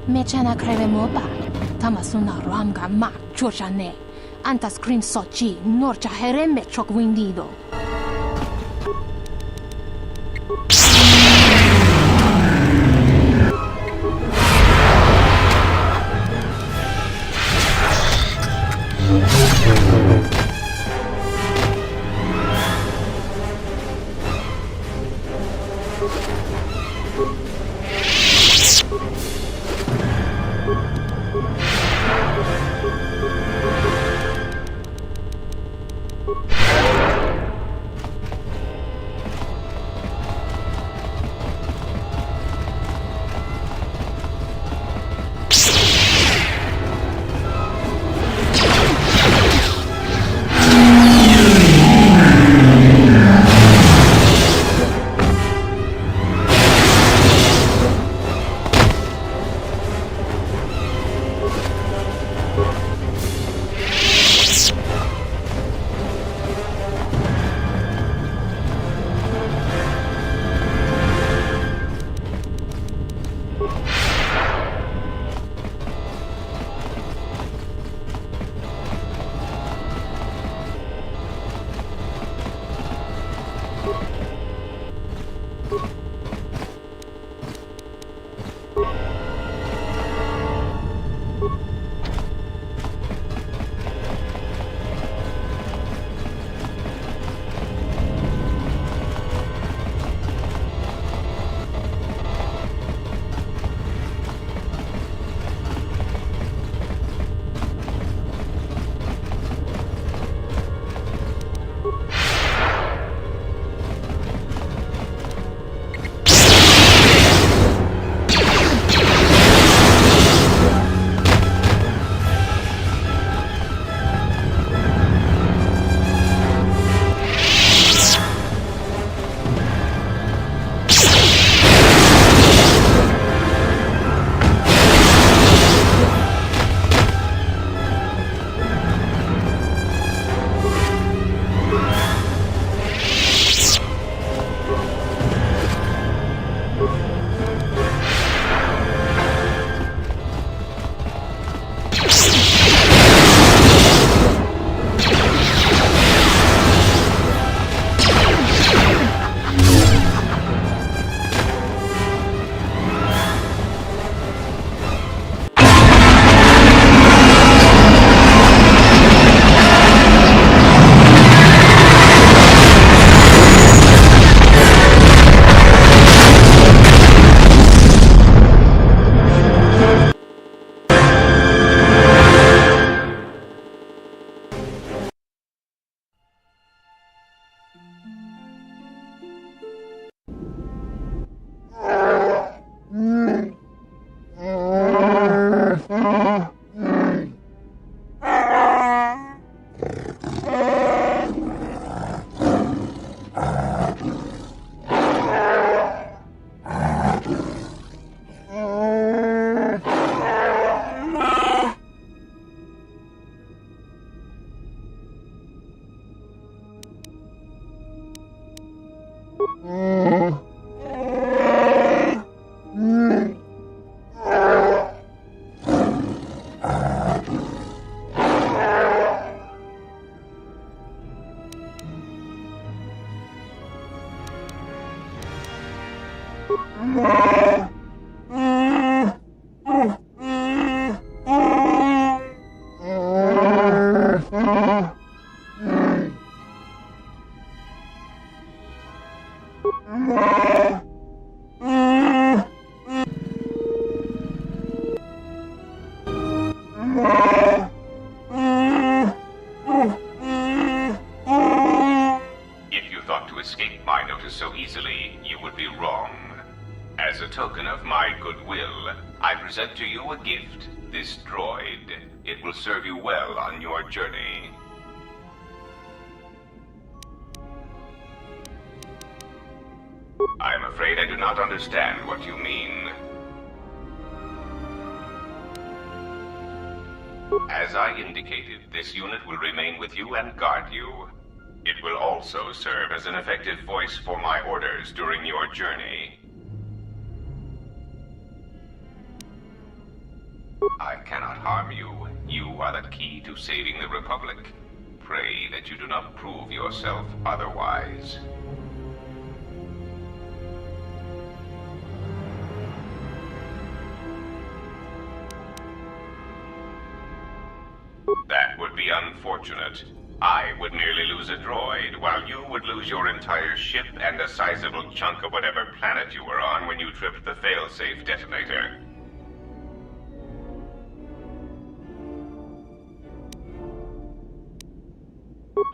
Mechana creve moba. Tamasuna ramga ma chochane. Anta scream sochi. Norcha hereme chok windido. If you thought to escape my notice so easily, you would be wrong. As a token of my goodwill, I present to you a gift, this droid. It will serve you well on your journey. I'm afraid I do not understand what you mean. As I indicated, this unit will remain with you and guard you. It will also serve as an effective voice for my orders during your journey. I cannot harm you. You are the key to saving the Republic. Pray that you do not prove yourself otherwise. That would be unfortunate. I would nearly lose a droid, while you would lose your entire ship and a sizable chunk of whatever planet you were on when you tripped the failsafe detonator.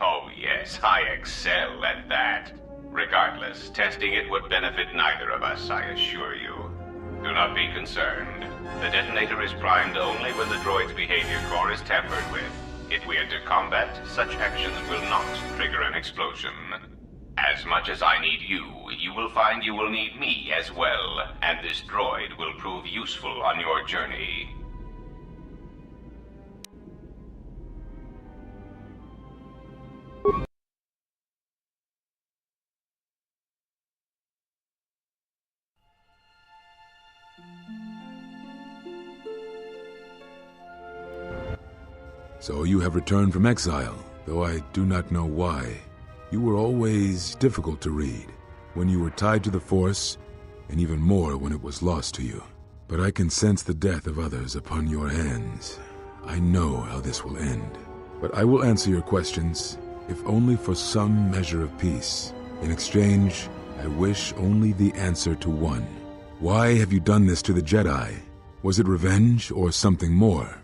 Oh yes, I excel at that. Regardless, testing it would benefit neither of us, I assure you. Do not be concerned. The detonator is primed only when the droid's behavior core is tampered with. If we enter combat, such actions will not trigger an explosion. As much as I need you, you will find you will need me as well, and this droid will prove useful on your journey. So you have returned from exile, though I do not know why. You were always difficult to read, when you were tied to the Force, and even more when it was lost to you. But I can sense the death of others upon your hands. I know how this will end. But I will answer your questions, if only for some measure of peace. In exchange, I wish only the answer to one. Why have you done this to the Jedi? Was it revenge or something more?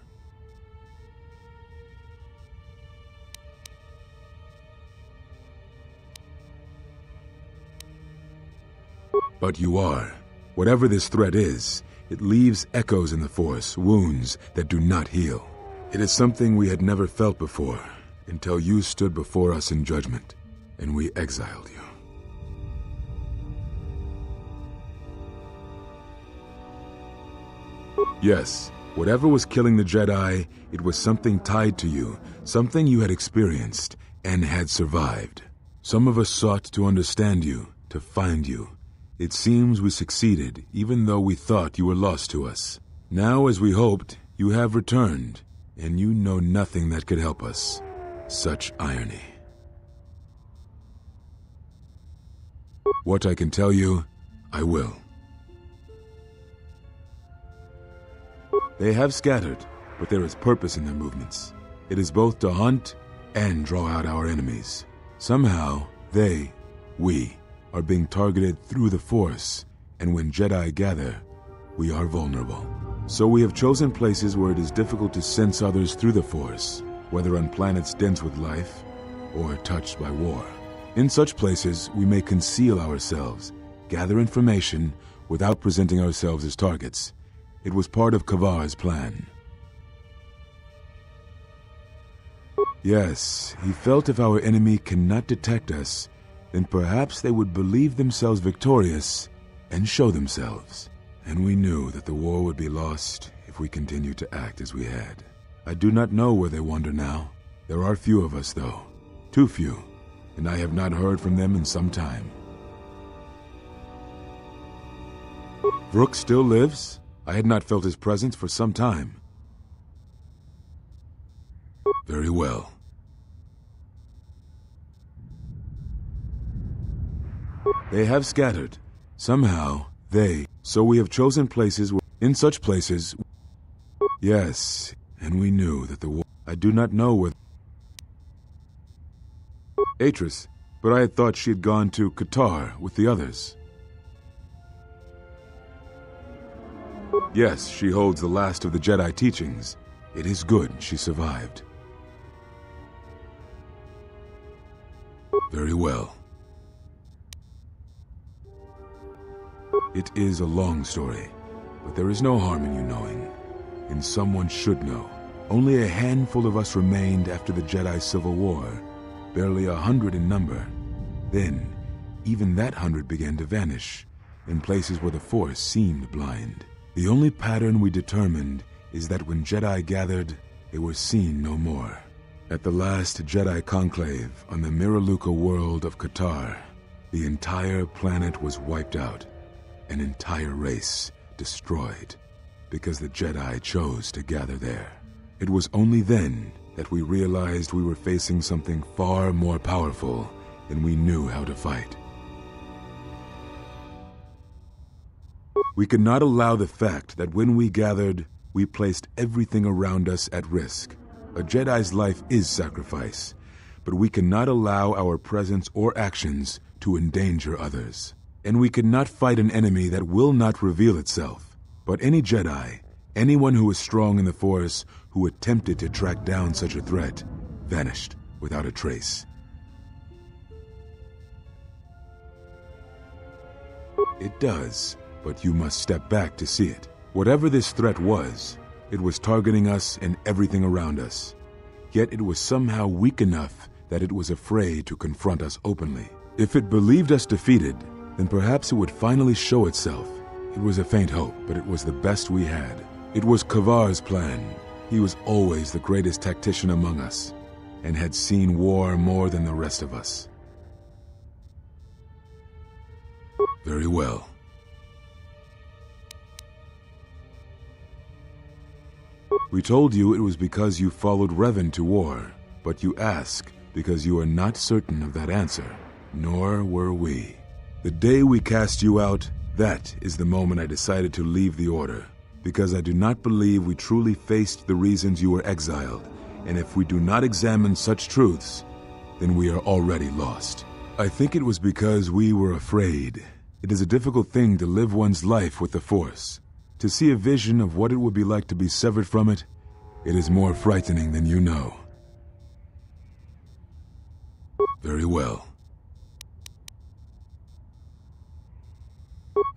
But you are. Whatever this threat is, it leaves echoes in the Force, wounds that do not heal. It is something we had never felt before, until you stood before us in judgment, and we exiled you. Yes, whatever was killing the Jedi, it was something tied to you, something you had experienced, and had survived. Some of us sought to understand you, to find you. It seems we succeeded, even though we thought you were lost to us. Now, as we hoped, you have returned, and you know nothing that could help us. Such irony. What I can tell you, I will. They have scattered, but there is purpose in their movements. It is both to hunt and draw out our enemies. Somehow, we, are being targeted through the Force, and when Jedi gather, we are vulnerable. So we have chosen places where it is difficult to sense others through the Force, whether on planets dense with life or touched by war. In such places, we may conceal ourselves, gather information without presenting ourselves as targets. It was part of KotOR's plan. Yes, he felt if our enemy cannot detect us, then perhaps they would believe themselves victorious and show themselves. And we knew that the war would be lost if we continued to act as we had. I do not know where they wander now. There are few of us, though. Too few, and I have not heard from them in some time. Vrook still lives? I had not felt his presence for some time. Very well. They have scattered. Somehow, so we have chosen places where, in such places, yes, and we knew that the war, I do not know where, Atris, but I had thought she had gone to KotOR with the others. Yes, she holds the last of the Jedi teachings. It is good she survived. Very well. It is a long story, but there is no harm in you knowing. And someone should know. Only a handful of us remained after the Jedi Civil War, barely 100 in number. Then, even that 100 began to vanish, in places where the Force seemed blind. The only pattern we determined is that when Jedi gathered, they were seen no more. At the last Jedi conclave on the Miraluka world of KotOR, the entire planet was wiped out. An entire race destroyed because the Jedi chose to gather there. It was only then that we realized we were facing something far more powerful than we knew how to fight. We could not allow the fact that when we gathered, we placed everything around us at risk. A Jedi's life is sacrifice, but we cannot allow our presence or actions to endanger others. And we could not fight an enemy that will not reveal itself. But any Jedi, anyone who is strong in the Force, who attempted to track down such a threat, vanished without a trace. It does, but you must step back to see it. Whatever this threat was, it was targeting us and everything around us. Yet it was somehow weak enough that it was afraid to confront us openly. If it believed us defeated, then perhaps it would finally show itself. It was a faint hope, but it was the best we had. It was KotOR's plan. He was always the greatest tactician among us, and had seen war more than the rest of us. Very well. We told you it was because you followed Revan to war, but you ask because you are not certain of that answer, nor were we. The day we cast you out, that is the moment I decided to leave the Order, because I do not believe we truly faced the reasons you were exiled, and if we do not examine such truths, then we are already lost. I think it was because we were afraid. It is a difficult thing to live one's life with the Force. To see a vision of what it would be like to be severed from it, it is more frightening than you know. Very well.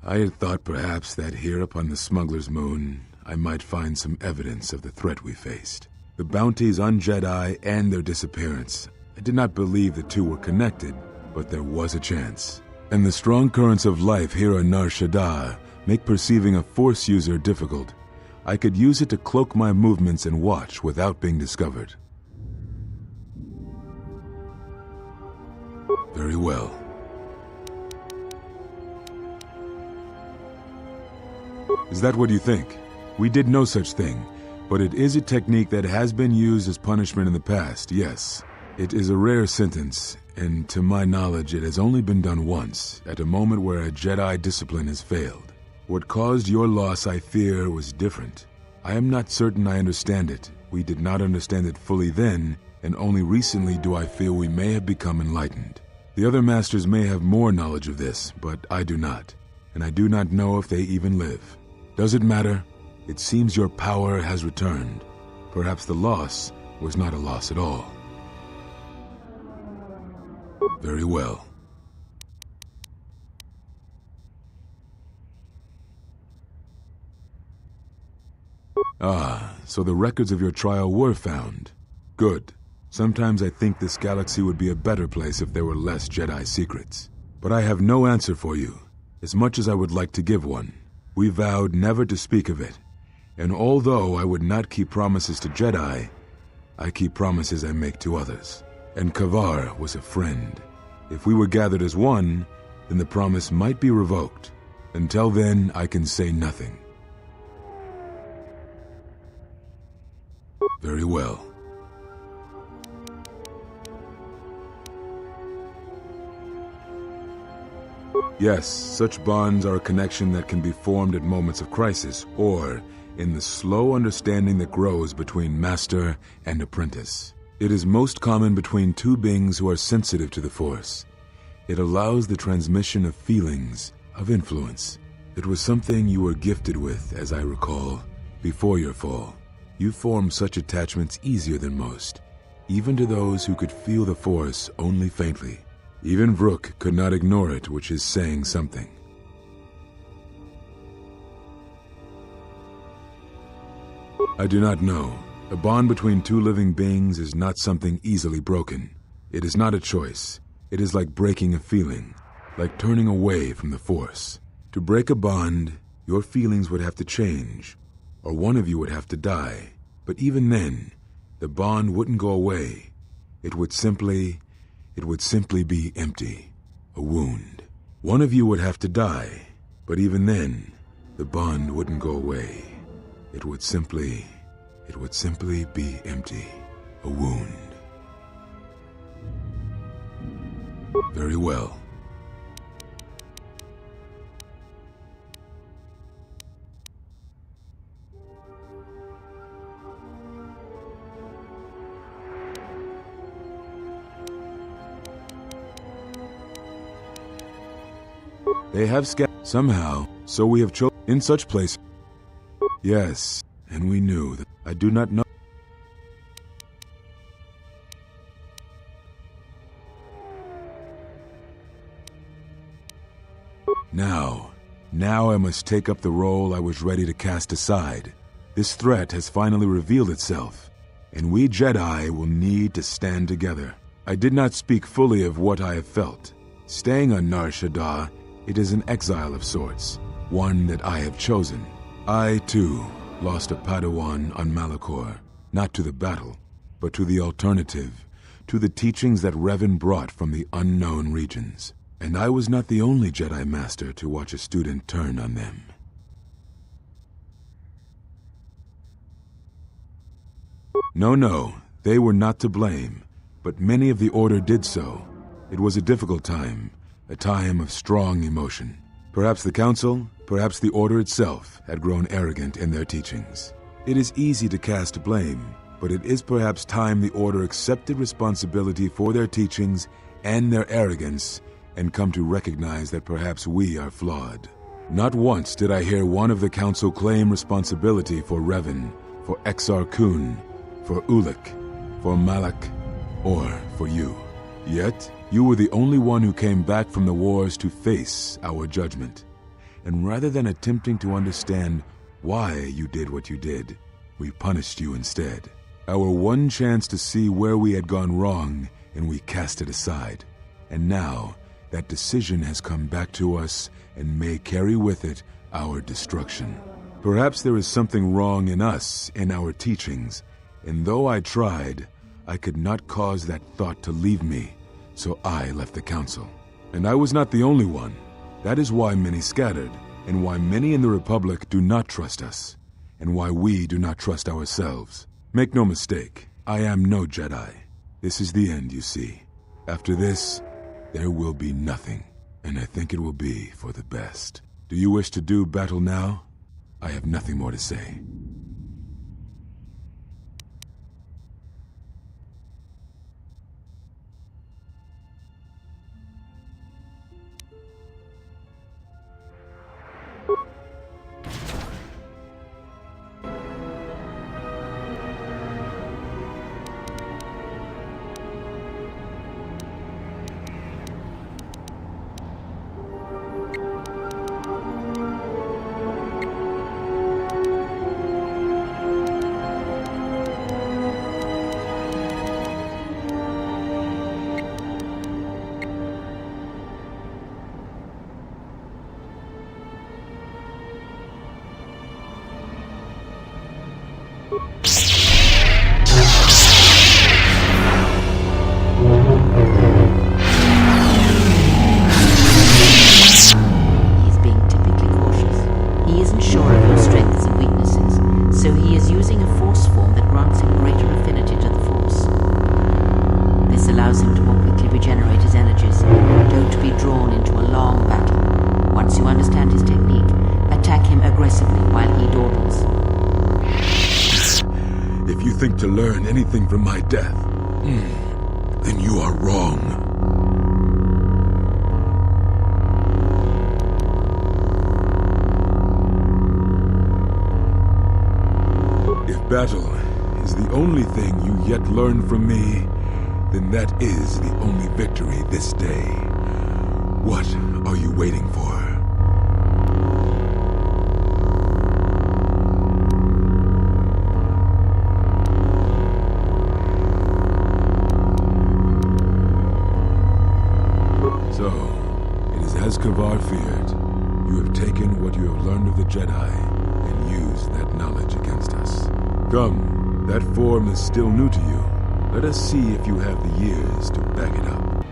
I had thought perhaps that here upon the Smuggler's Moon, I might find some evidence of the threat we faced. The bounties on Jedi and their disappearance. I did not believe the two were connected, but there was a chance. And the strong currents of life here on Nar Shaddaa make perceiving a Force user difficult. I could use it to cloak my movements and watch without being discovered. Very well. Is that what you think? We did no such thing, but it is a technique that has been used as punishment in the past, yes. It is a rare sentence, and to my knowledge it has only been done once, at a moment where a Jedi discipline has failed. What caused your loss, I fear, was different. I am not certain I understand it. We did not understand it fully then, and only recently do I feel we may have become enlightened. The other masters may have more knowledge of this, but I do not, and I do not know if they even live. Does it matter? It seems your power has returned. Perhaps the loss was not a loss at all. Very well. Ah, so the records of your trial were found. Good. Sometimes I think this galaxy would be a better place if there were less Jedi secrets. But I have no answer for you, as much as I would like to give one. We vowed never to speak of it, and although I would not keep promises to Jedi, I keep promises I make to others. And KotOR was a friend. If we were gathered as one, then the promise might be revoked. Until then, I can say nothing. Very well. Yes, such bonds are a connection that can be formed at moments of crisis, or in the slow understanding that grows between master and apprentice. It is most common between two beings who are sensitive to the Force. It allows the transmission of feelings, of influence. It was something you were gifted with, as I recall, before your fall. You formed such attachments easier than most, even to those who could feel the Force only faintly. Even Vrook could not ignore it, which is saying something. I do not know. A bond between two living beings is not something easily broken. It is not a choice. It is like breaking a feeling, like turning away from the Force. To break a bond, your feelings would have to change, or one of you would have to die. But even then, the bond wouldn't go away. It would simply be empty, a wound. One of you would have to die, but even then, the bond wouldn't go away. It would simply be empty, a wound. Very well. They have somehow, so we have chosen in such place. Yes, and we knew that. I do not know. Now I must take up the role I was ready to cast aside. This threat has finally revealed itself, and we Jedi will need to stand together. I did not speak fully of what I have felt. Staying on Nar Shaddaa, it is an exile of sorts, one that I have chosen. I, too, lost a Padawan on Malachor, not to the battle, but to the alternative, to the teachings that Revan brought from the unknown regions. And I was not the only Jedi Master to watch a student turn on them. No, they were not to blame, but many of the Order did so. It was a difficult time, a time of strong emotion. Perhaps the Council, perhaps the Order itself, had grown arrogant in their teachings. It is easy to cast blame, but it is perhaps time the Order accepted responsibility for their teachings and their arrogance, and come to recognize that perhaps we are flawed. Not once did I hear one of the Council claim responsibility for Revan, for Exar Kun, for Ulic, for Malak, or for you. Yet, you were the only one who came back from the wars to face our judgment. And rather than attempting to understand why you did what you did, we punished you instead. Our one chance to see where we had gone wrong, and we cast it aside. And now, that decision has come back to us and may carry with it our destruction. Perhaps there is something wrong in us, in our teachings, and though I tried, I could not cause that thought to leave me, so I left the Council. And I was not the only one. That is why many scattered, and why many in the Republic do not trust us, and why we do not trust ourselves. Make no mistake, I am no Jedi. This is the end, you see. After this, there will be nothing, and I think it will be for the best. Do you wish to do battle now? I have nothing more to say. force form that grants him greater affinity to the Force. This allows him to more quickly regenerate his energies. Don't be drawn into a long battle. Once you understand his technique, attack him aggressively while he dawdles. If you think to learn anything from my death, then you are wrong. If battle is the only thing you yet learn from me, then that is the only victory this day. What are you waiting for? So, it is as KotOR feared. You have taken what you have learned of the Jedi and used that knowledge against us. Come, that form is still new to you. Let us see if you have the years to back it up.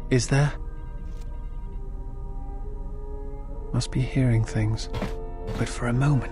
Is there? Must be hearing things. But for a moment.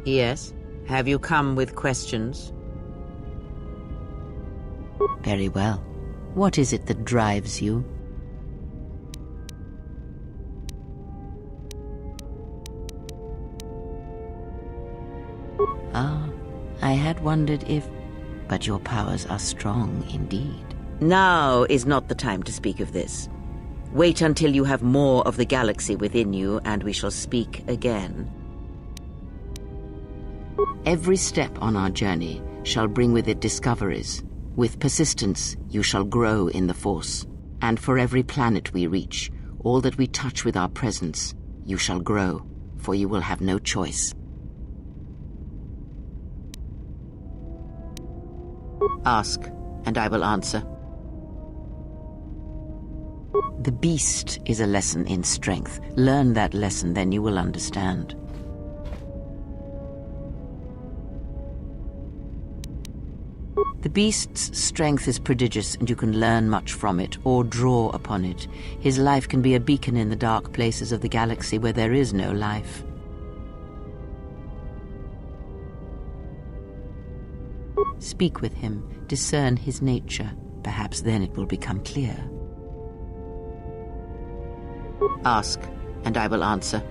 Yes? Have you come with questions? Very well. What is it that drives you? Ah, I had wondered if... But your powers are strong indeed. Now is not the time to speak of this. Wait until you have more of the galaxy within you, and we shall speak again. Every step on our journey shall bring with it discoveries. With persistence, you shall grow in the Force. And for every planet we reach, all that we touch with our presence, you shall grow, for you will have no choice. Ask, and I will answer. The beast is a lesson in strength. Learn that lesson, then you will understand. The beast's strength is prodigious, and you can learn much from it, or draw upon it. His life can be a beacon in the dark places of the galaxy where there is no life. Speak with him, discern his nature. Perhaps then it will become clear. Ask, and I will answer.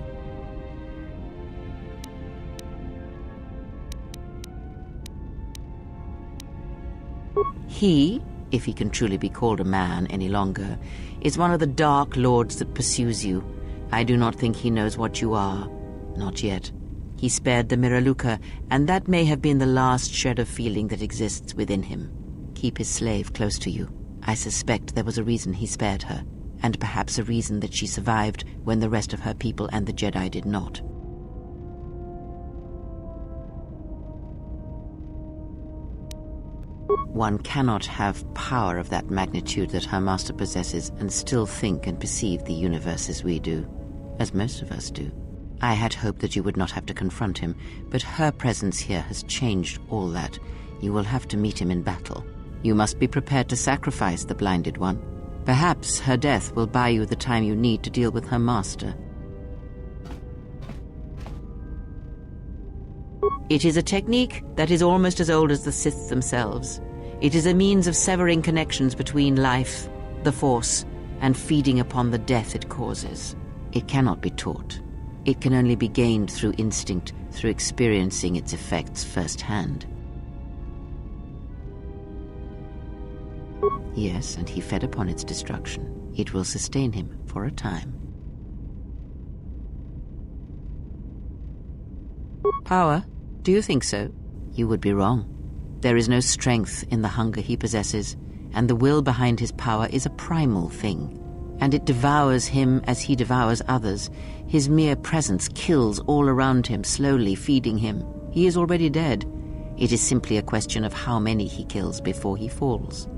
He, if he can truly be called a man any longer, is one of the dark lords that pursues you. I do not think he knows what you are. Not yet. He spared the Miraluka, and that may have been the last shred of feeling that exists within him. Keep his slave close to you. I suspect there was a reason he spared her, and perhaps a reason that she survived when the rest of her people and the Jedi did not. One cannot have power of that magnitude that her master possesses and still think and perceive the universe as we do, as most of us do. I had hoped that you would not have to confront him, but her presence here has changed all that. You will have to meet him in battle. You must be prepared to sacrifice the blinded one. Perhaps her death will buy you the time you need to deal with her master. It is a technique that is almost as old as the Sith themselves. It is a means of severing connections between life, the Force, and feeding upon the death it causes. It cannot be taught. It can only be gained through instinct, through experiencing its effects firsthand. Yes, and he fed upon its destruction. It will sustain him for a time. Power? Do you think so? You would be wrong. There is no strength in the hunger he possesses, and the will behind his power is a primal thing, and it devours him as he devours others. His mere presence kills all around him, slowly feeding him. He is already dead. It is simply a question of how many he kills before he falls.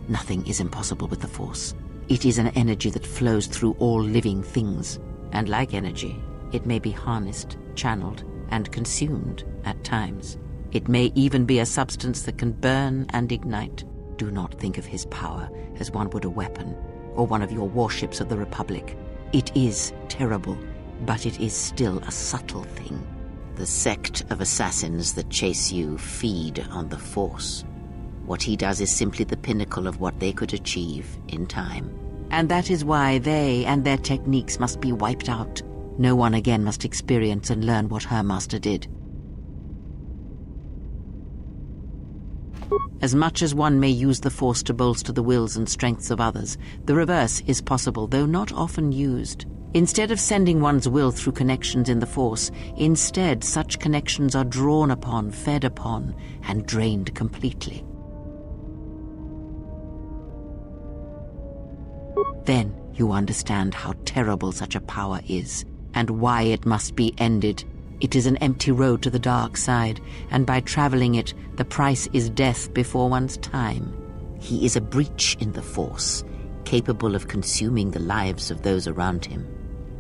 Nothing is impossible with the Force. It is an energy that flows through all living things, and like energy, it may be harnessed, channeled, and consumed at times. It may even be a substance that can burn and ignite. Do not think of his power as one would a weapon, or one of your warships of the Republic. It is terrible, but it is still a subtle thing. The sect of assassins that chase you feed on the Force. What he does is simply the pinnacle of what they could achieve in time. And that is why they and their techniques must be wiped out. No one again must experience and learn what her master did. As much as one may use the Force to bolster the wills and strengths of others, the reverse is possible, though not often used. Instead of sending one's will through connections in the Force, instead such connections are drawn upon, fed upon, and drained completely. Then you understand how terrible such a power is, and why it must be ended. It is an empty road to the dark side, and by traveling it, the price is death before one's time. He is a breach in the Force, capable of consuming the lives of those around him.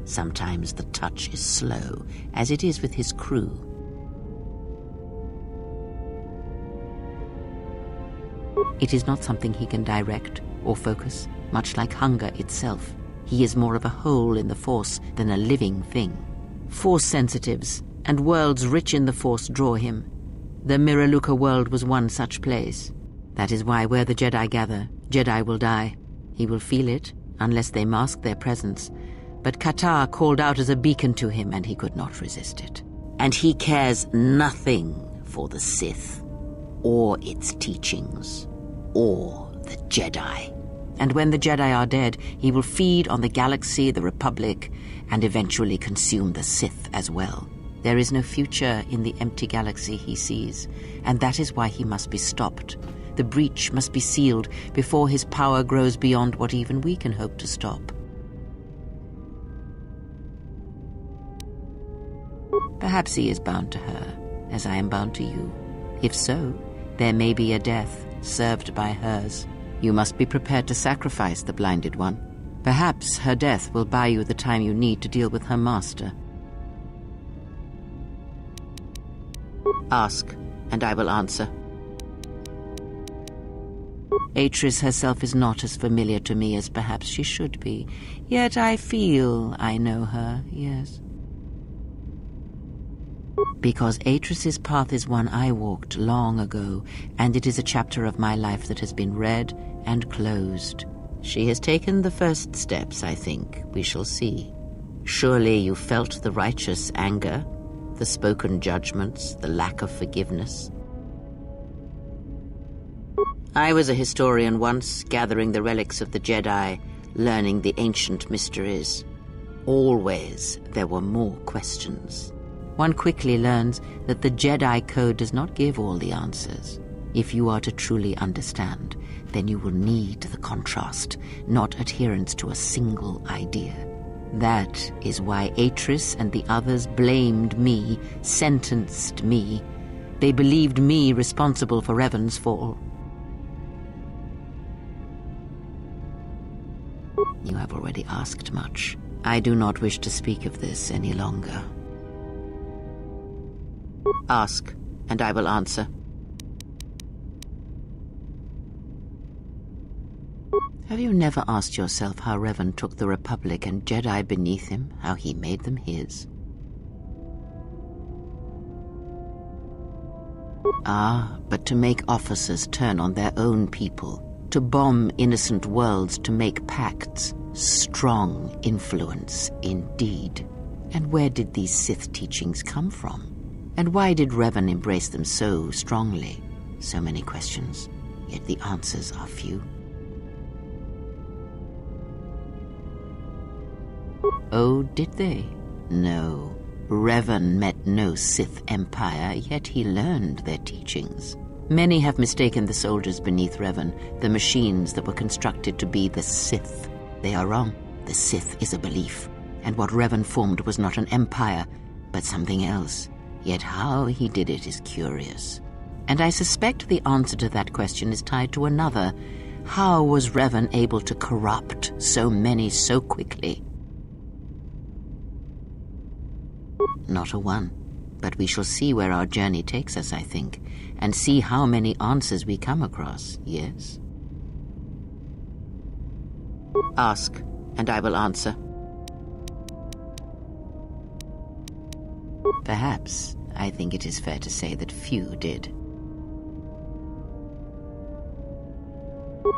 Sometimes the touch is slow, as it is with his crew. It is not something he can direct or focus, much like hunger itself. He is more of a hole in the Force than a living thing. Force sensitives and worlds rich in the Force draw him. The Miraluka world was one such place. That is why where the Jedi gather, Jedi will die. He will feel it, unless they mask their presence. But KotOR called out as a beacon to him, and he could not resist it. And he cares nothing for the Sith, or its teachings, or the Jedi. And when the Jedi are dead, he will feed on the galaxy, the Republic, and eventually consume the Sith as well. There is no future in the empty galaxy he sees, and that is why he must be stopped. The breach must be sealed before his power grows beyond what even we can hope to stop. Perhaps he is bound to her, as I am bound to you. If so, there may be a death served by hers. You must be prepared to sacrifice the blinded one. Perhaps her death will buy you the time you need to deal with her master. Ask, and I will answer. Atris herself is not as familiar to me as perhaps she should be, yet I feel I know her, yes. Because Atris's path is one I walked long ago, and it is a chapter of my life that has been read and closed. She has taken the first steps, I think. We shall see. Surely you felt the righteous anger, the spoken judgments, the lack of forgiveness. I was a historian once, gathering the relics of the Jedi, learning the ancient mysteries. Always there were more questions. One quickly learns that the Jedi Code does not give all the answers. If you are to truly understand, then you will need the contrast, not adherence to a single idea. That is why Atris and the others blamed me, sentenced me. They believed me responsible for Revan's fall. You have already asked much. I do not wish to speak of this any longer. Ask, and I will answer. Have you never asked yourself how Revan took the Republic and Jedi beneath him, how he made them his? Ah, but to make officers turn on their own people, to bomb innocent worlds, to make pacts. Strong influence, indeed. And where did these Sith teachings come from? And why did Revan embrace them so strongly? So many questions, yet the answers are few. Oh, did they? No. Revan met no Sith empire, yet he learned their teachings. Many have mistaken the soldiers beneath Revan, the machines that were constructed to be the Sith. They are wrong. The Sith is a belief, and what Revan formed was not an empire, but something else. Yet how he did it is curious. And I suspect the answer to that question is tied to another. How was Revan able to corrupt so many so quickly? Not a one. But we shall see where our journey takes us, I think, and see how many answers we come across, yes? Ask, and I will answer. Perhaps I think it is fair to say that few did.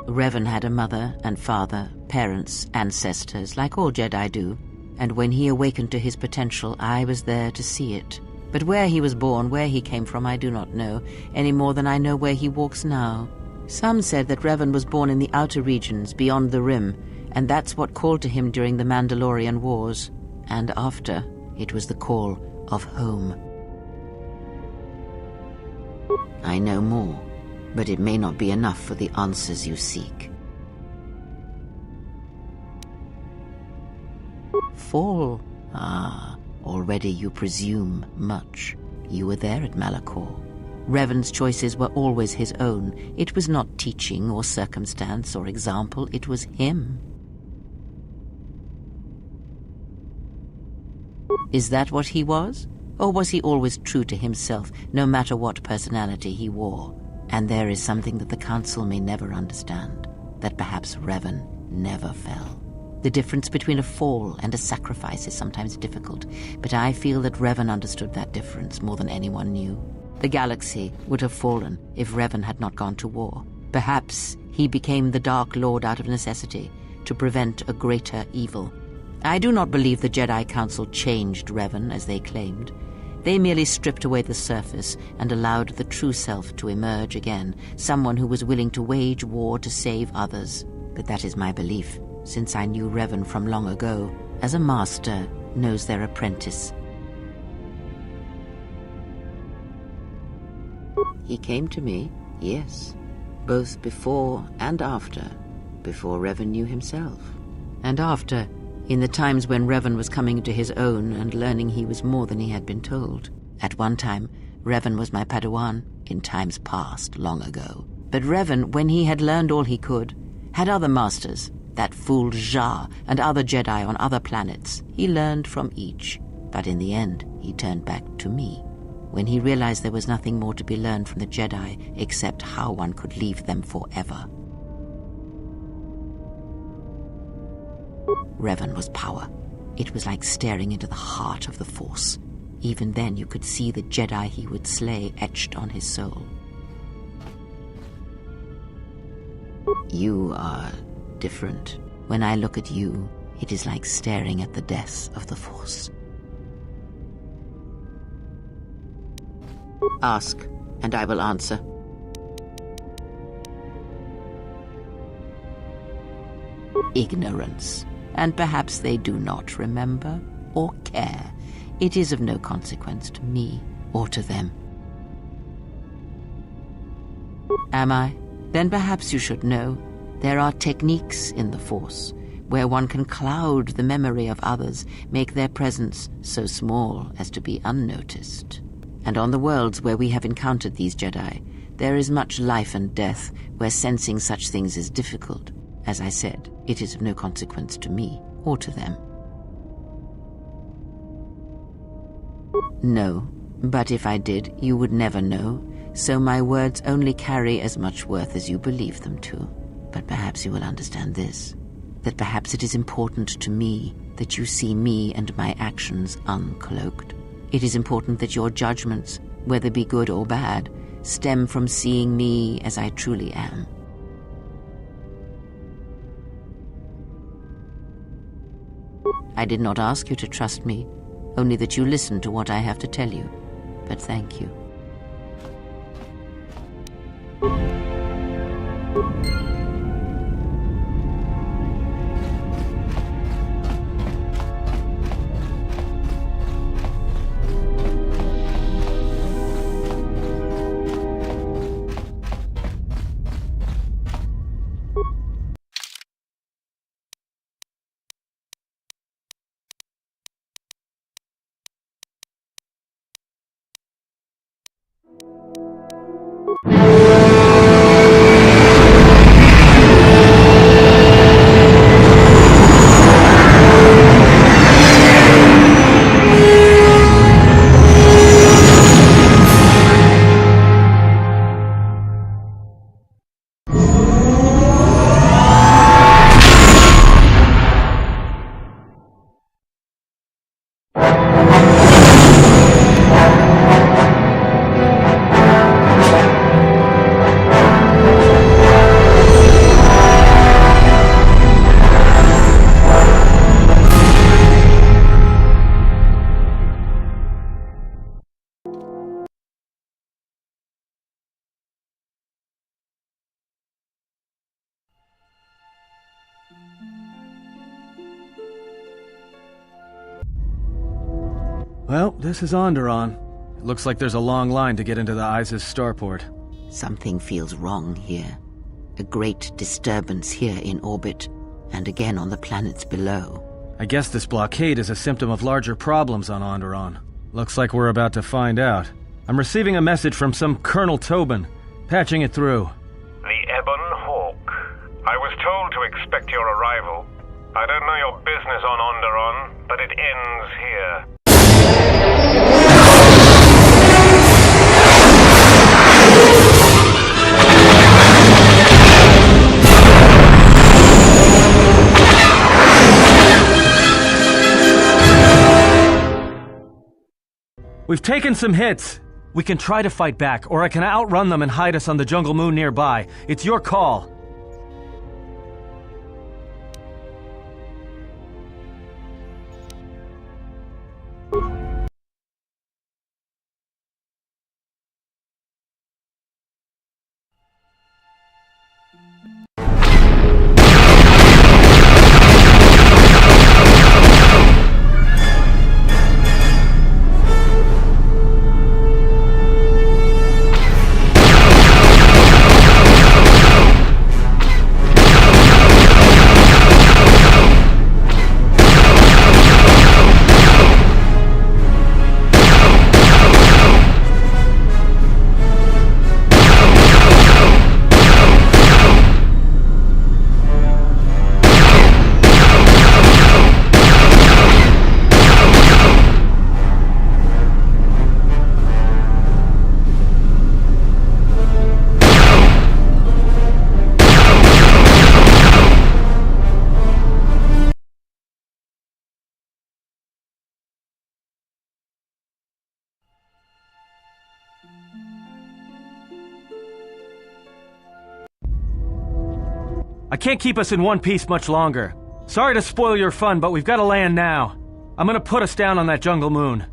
Revan had a mother and father, parents, ancestors, like all Jedi do, and when he awakened to his potential, I was there to see it. But where he was born, where he came from, I do not know, any more than I know where he walks now. Some said that Revan was born in the outer regions, beyond the Rim, and that's what called to him during the Mandalorian Wars. And after, it was the call of home. I know more, but it may not be enough for the answers you seek. Fall? Ah, already you presume much. You were there at Malachor. Revan's choices were always his own. It was not teaching or circumstance or example, it was him. Is that what he was? Or was he always true to himself, no matter what personality he wore? And there is something that the Council may never understand, that perhaps Revan never fell. The difference between a fall and a sacrifice is sometimes difficult, but I feel that Revan understood that difference more than anyone knew. The galaxy would have fallen if Revan had not gone to war. Perhaps he became the Dark Lord out of necessity, to prevent a greater evil. I do not believe the Jedi Council changed Revan, as they claimed. They merely stripped away the surface and allowed the true self to emerge again, someone who was willing to wage war to save others. But that is my belief, since I knew Revan from long ago, as a master knows their apprentice. He came to me, yes, both before and after, before Revan knew himself. And after, in the times when Revan was coming to his own and learning he was more than he had been told. At one time, Revan was my Padawan, in times past, long ago. But Revan, when he had learned all he could, had other masters, that fool Jar and other Jedi on other planets. He learned from each, but in the end, he turned back to me. When he realized there was nothing more to be learned from the Jedi except how one could leave them forever. Revan was power. It was like staring into the heart of the Force. Even then you could see the Jedi he would slay etched on his soul. You are different. When I look at you, it is like staring at the death of the Force. Ask, and I will answer. Ignorance. And perhaps they do not remember or care. It is of no consequence to me or to them. Am I? Then perhaps you should know there are techniques in the Force where one can cloud the memory of others, make their presence so small as to be unnoticed. And on the worlds where we have encountered these Jedi, there is much life and death where sensing such things is difficult. As I said, it is of no consequence to me or to them. No, but if I did, you would never know, so my words only carry as much worth as you believe them to. But perhaps you will understand this, that perhaps it is important to me that you see me and my actions uncloaked. It is important that your judgments, whether be good or bad, stem from seeing me as I truly am. I did not ask you to trust me, only that you listen to what I have to tell you. But thank you. Well, this is Onderon. It looks like there's a long line to get into the Isis starport. Something feels wrong here. A great disturbance here in orbit, and again on the planets below. I guess this blockade is a symptom of larger problems on Onderon. Looks like we're about to find out. I'm receiving a message from some Colonel Tobin. Patching it through. The Ebon Hawk. I was told to expect your arrival. I don't know your business on Onderon, but it ends here. We've taken some hits. We can try to fight back, or I can outrun them and hide us on the jungle moon nearby. It's your call. I can't keep us in one piece much longer. Sorry to spoil your fun, but we've got to land now. I'm gonna put us down on that jungle moon.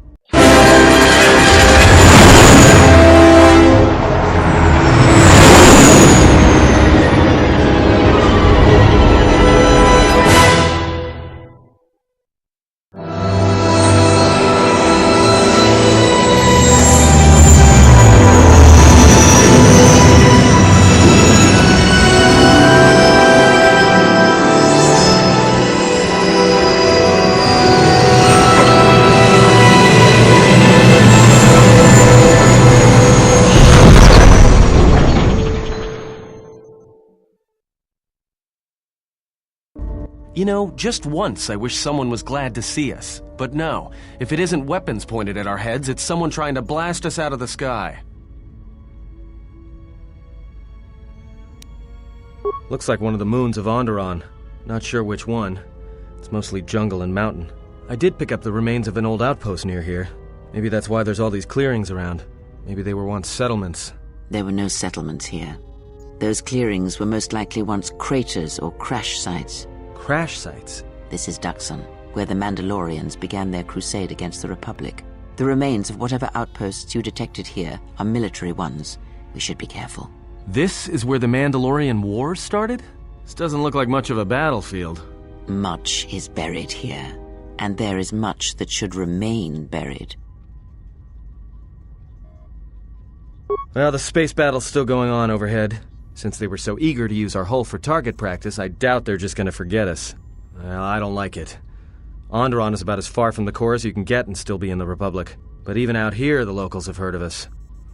You know, just once I wish someone was glad to see us. But no, if it isn't weapons pointed at our heads, it's someone trying to blast us out of the sky. Looks like one of the moons of Onderon. Not sure which one. It's mostly jungle and mountain. I did pick up the remains of an old outpost near here. Maybe that's why there's all these clearings around. Maybe they were once settlements. There were no settlements here. Those clearings were most likely once craters or crash sites. Crash sites? This is Duxon, where the Mandalorians began their crusade against the Republic. The remains of whatever outposts you detected here are military ones. We should be careful. This is where the Mandalorian Wars started? This doesn't look like much of a battlefield. Much is buried here, and there is much that should remain buried. Well, the space battle's still going on overhead. Since they were so eager to use our hull for target practice, I doubt they're just gonna forget us. Well, I don't like it. Onderon is about as far from the core as you can get and still be in the Republic. But even out here, the locals have heard of us.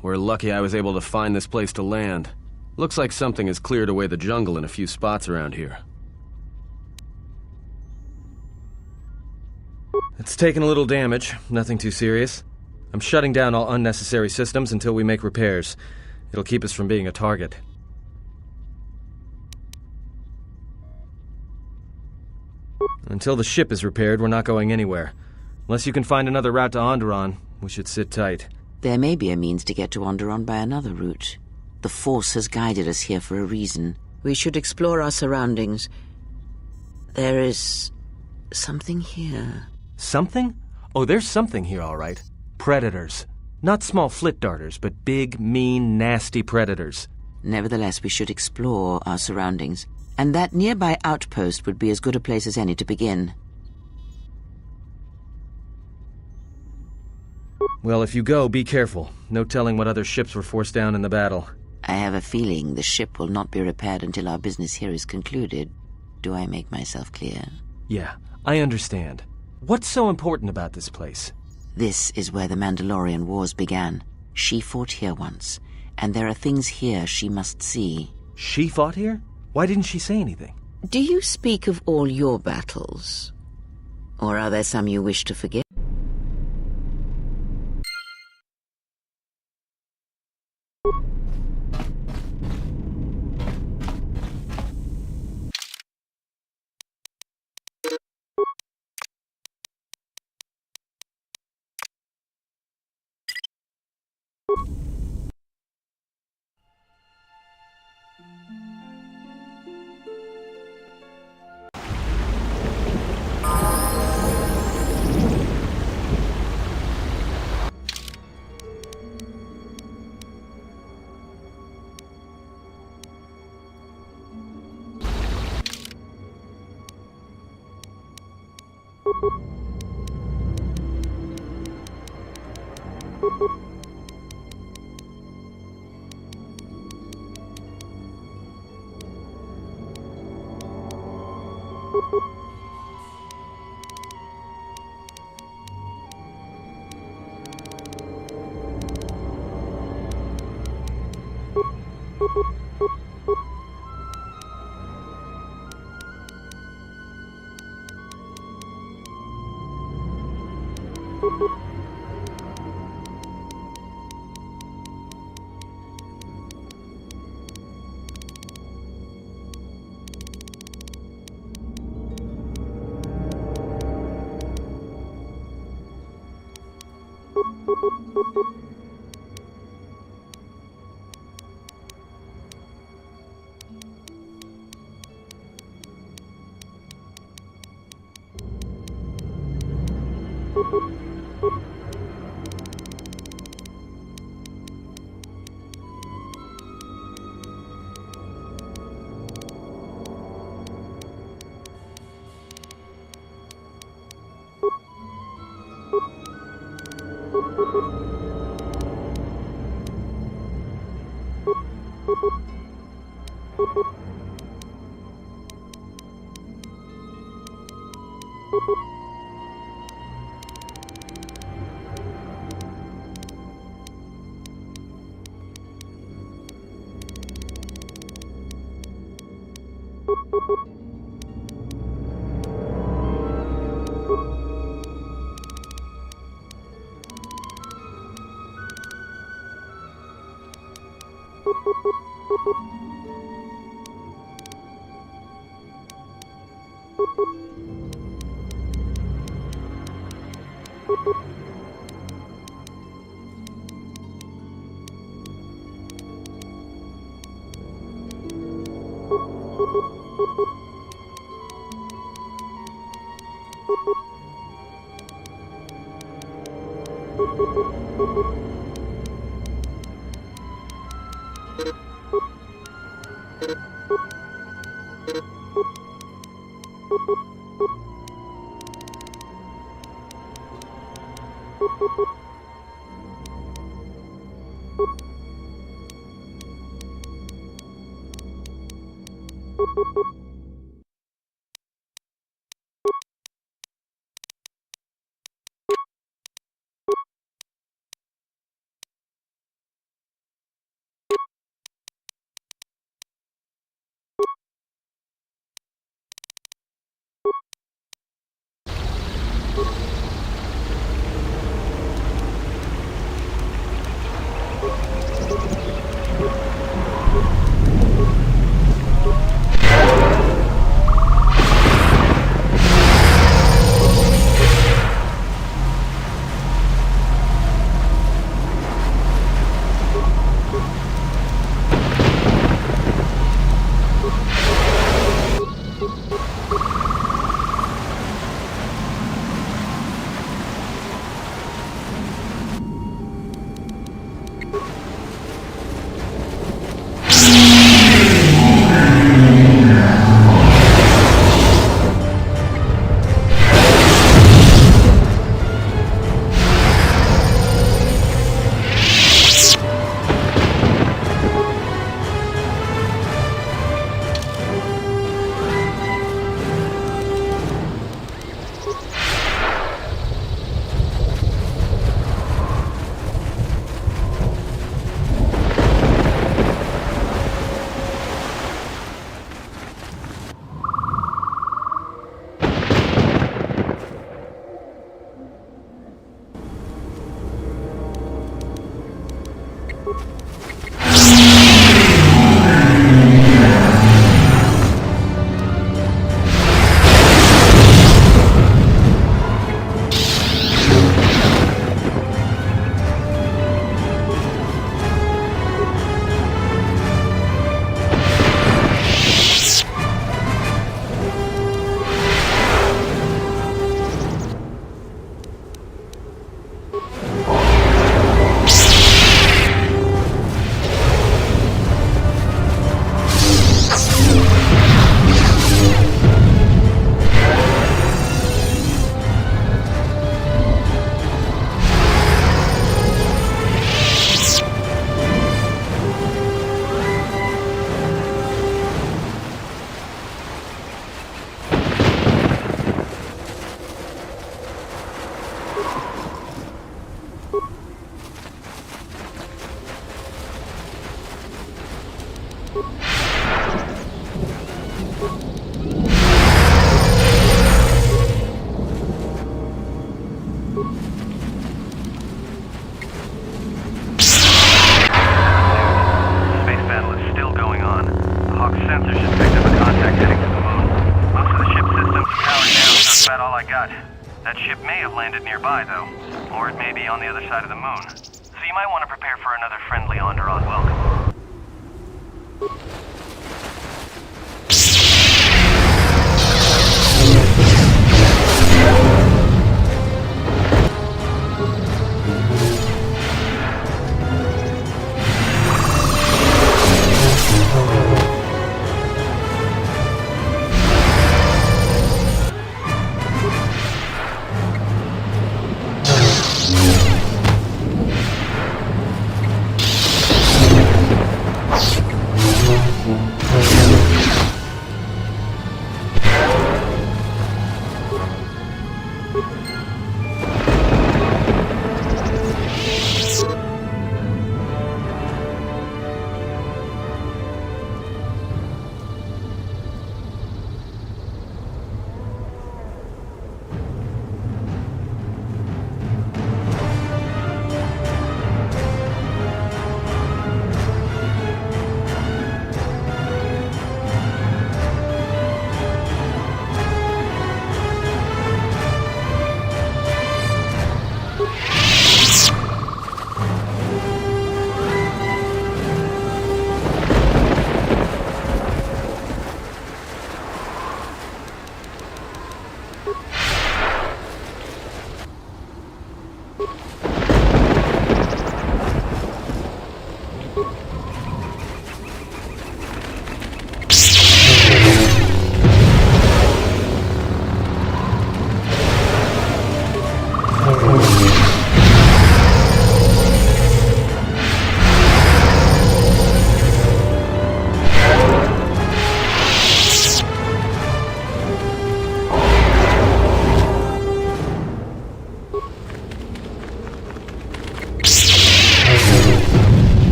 We're lucky I was able to find this place to land. Looks like something has cleared away the jungle in a few spots around here. It's taken a little damage, nothing too serious. I'm shutting down all unnecessary systems until we make repairs. It'll keep us from being a target. Until the ship is repaired, we're not going anywhere. Unless you can find another route to Onderon, we should sit tight. There may be a means to get to Onderon by another route. The Force has guided us here for a reason. We should explore our surroundings. There is something here. Something? Oh, there's something here, all right. Predators. Not small flit darters, but big, mean, nasty predators. Nevertheless, we should explore our surroundings. And that nearby outpost would be as good a place as any to begin. Well, if you go, be careful. No telling what other ships were forced down in the battle. I have a feeling the ship will not be repaired until our business here is concluded. Do I make myself clear? Yeah, I understand. What's so important about this place? This is where the Mandalorian Wars began. She fought here once, and there are things here she must see. She fought here? Why didn't she say anything? Do you speak of all your battles? Or are there some you wish to forget? That ship may have landed nearby, though. Or it may be on the other side of the moon. So you might want to prepare for another friendly Onderon welcome.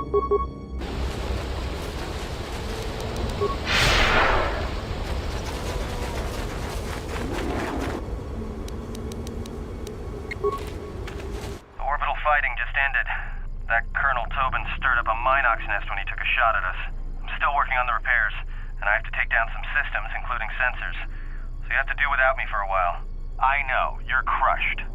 Orbital fighting just ended. That Colonel Tobin stirred up a Minox nest when he took a shot at us. I'm still working on the repairs, and I have to take down some systems, including sensors. So you have to do without me for a while. I know, you're crushed.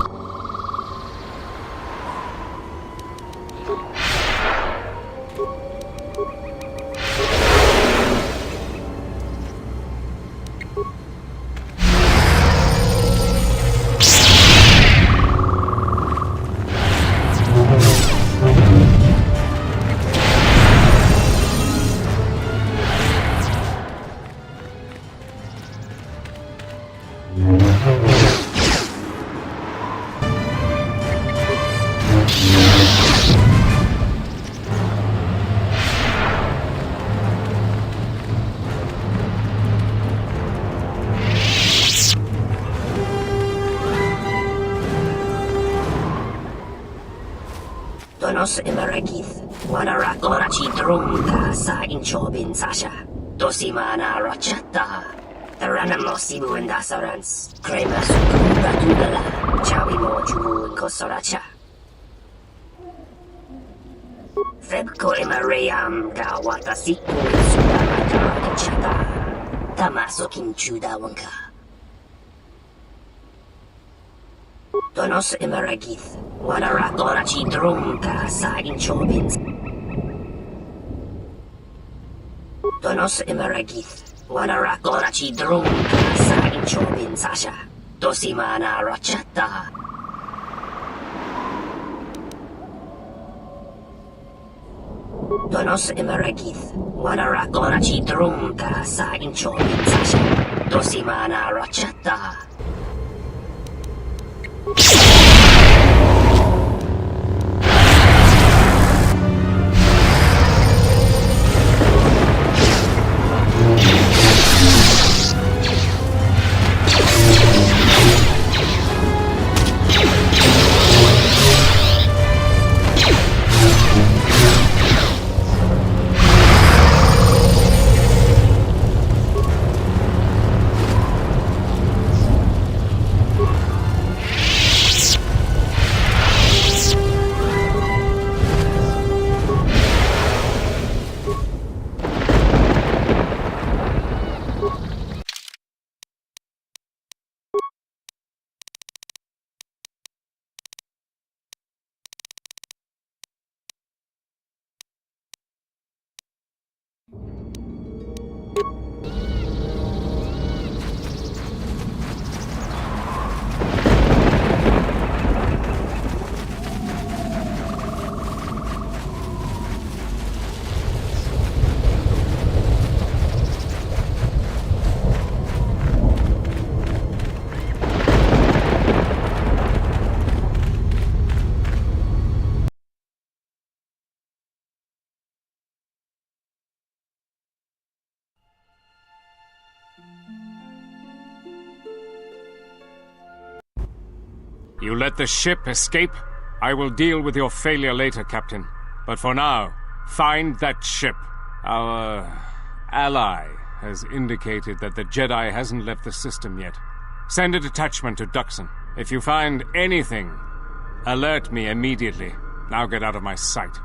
Donos Imaragith, Wanara Chidrunga sa Inchobin Sasha, Dosimana Rachata, Taranamo Sibu and Dasarans, Krema Sukura Dugala, Chawi Mojubu and Kosoracha. Febko Imaream Gawata Siku Sudamatara Chata, Tamaso Kinchuda Wanka. Donos Imaragith, Wanara Chidrunga sa Inchobin. Donos Imaragith, Wanara Chidrunga sa Inchobin Sasha, Dosimana Rachata. Donos Imaragith, Wanara Chidrunga sa Inchobin Sasha, Dosimana Rachata. You let the ship escape? I will deal with your failure later, Captain. But for now, find that ship. Our ally has indicated that the Jedi hasn't left the system yet. Send a detachment to Duxon. If you find anything, alert me immediately. Now get out of my sight.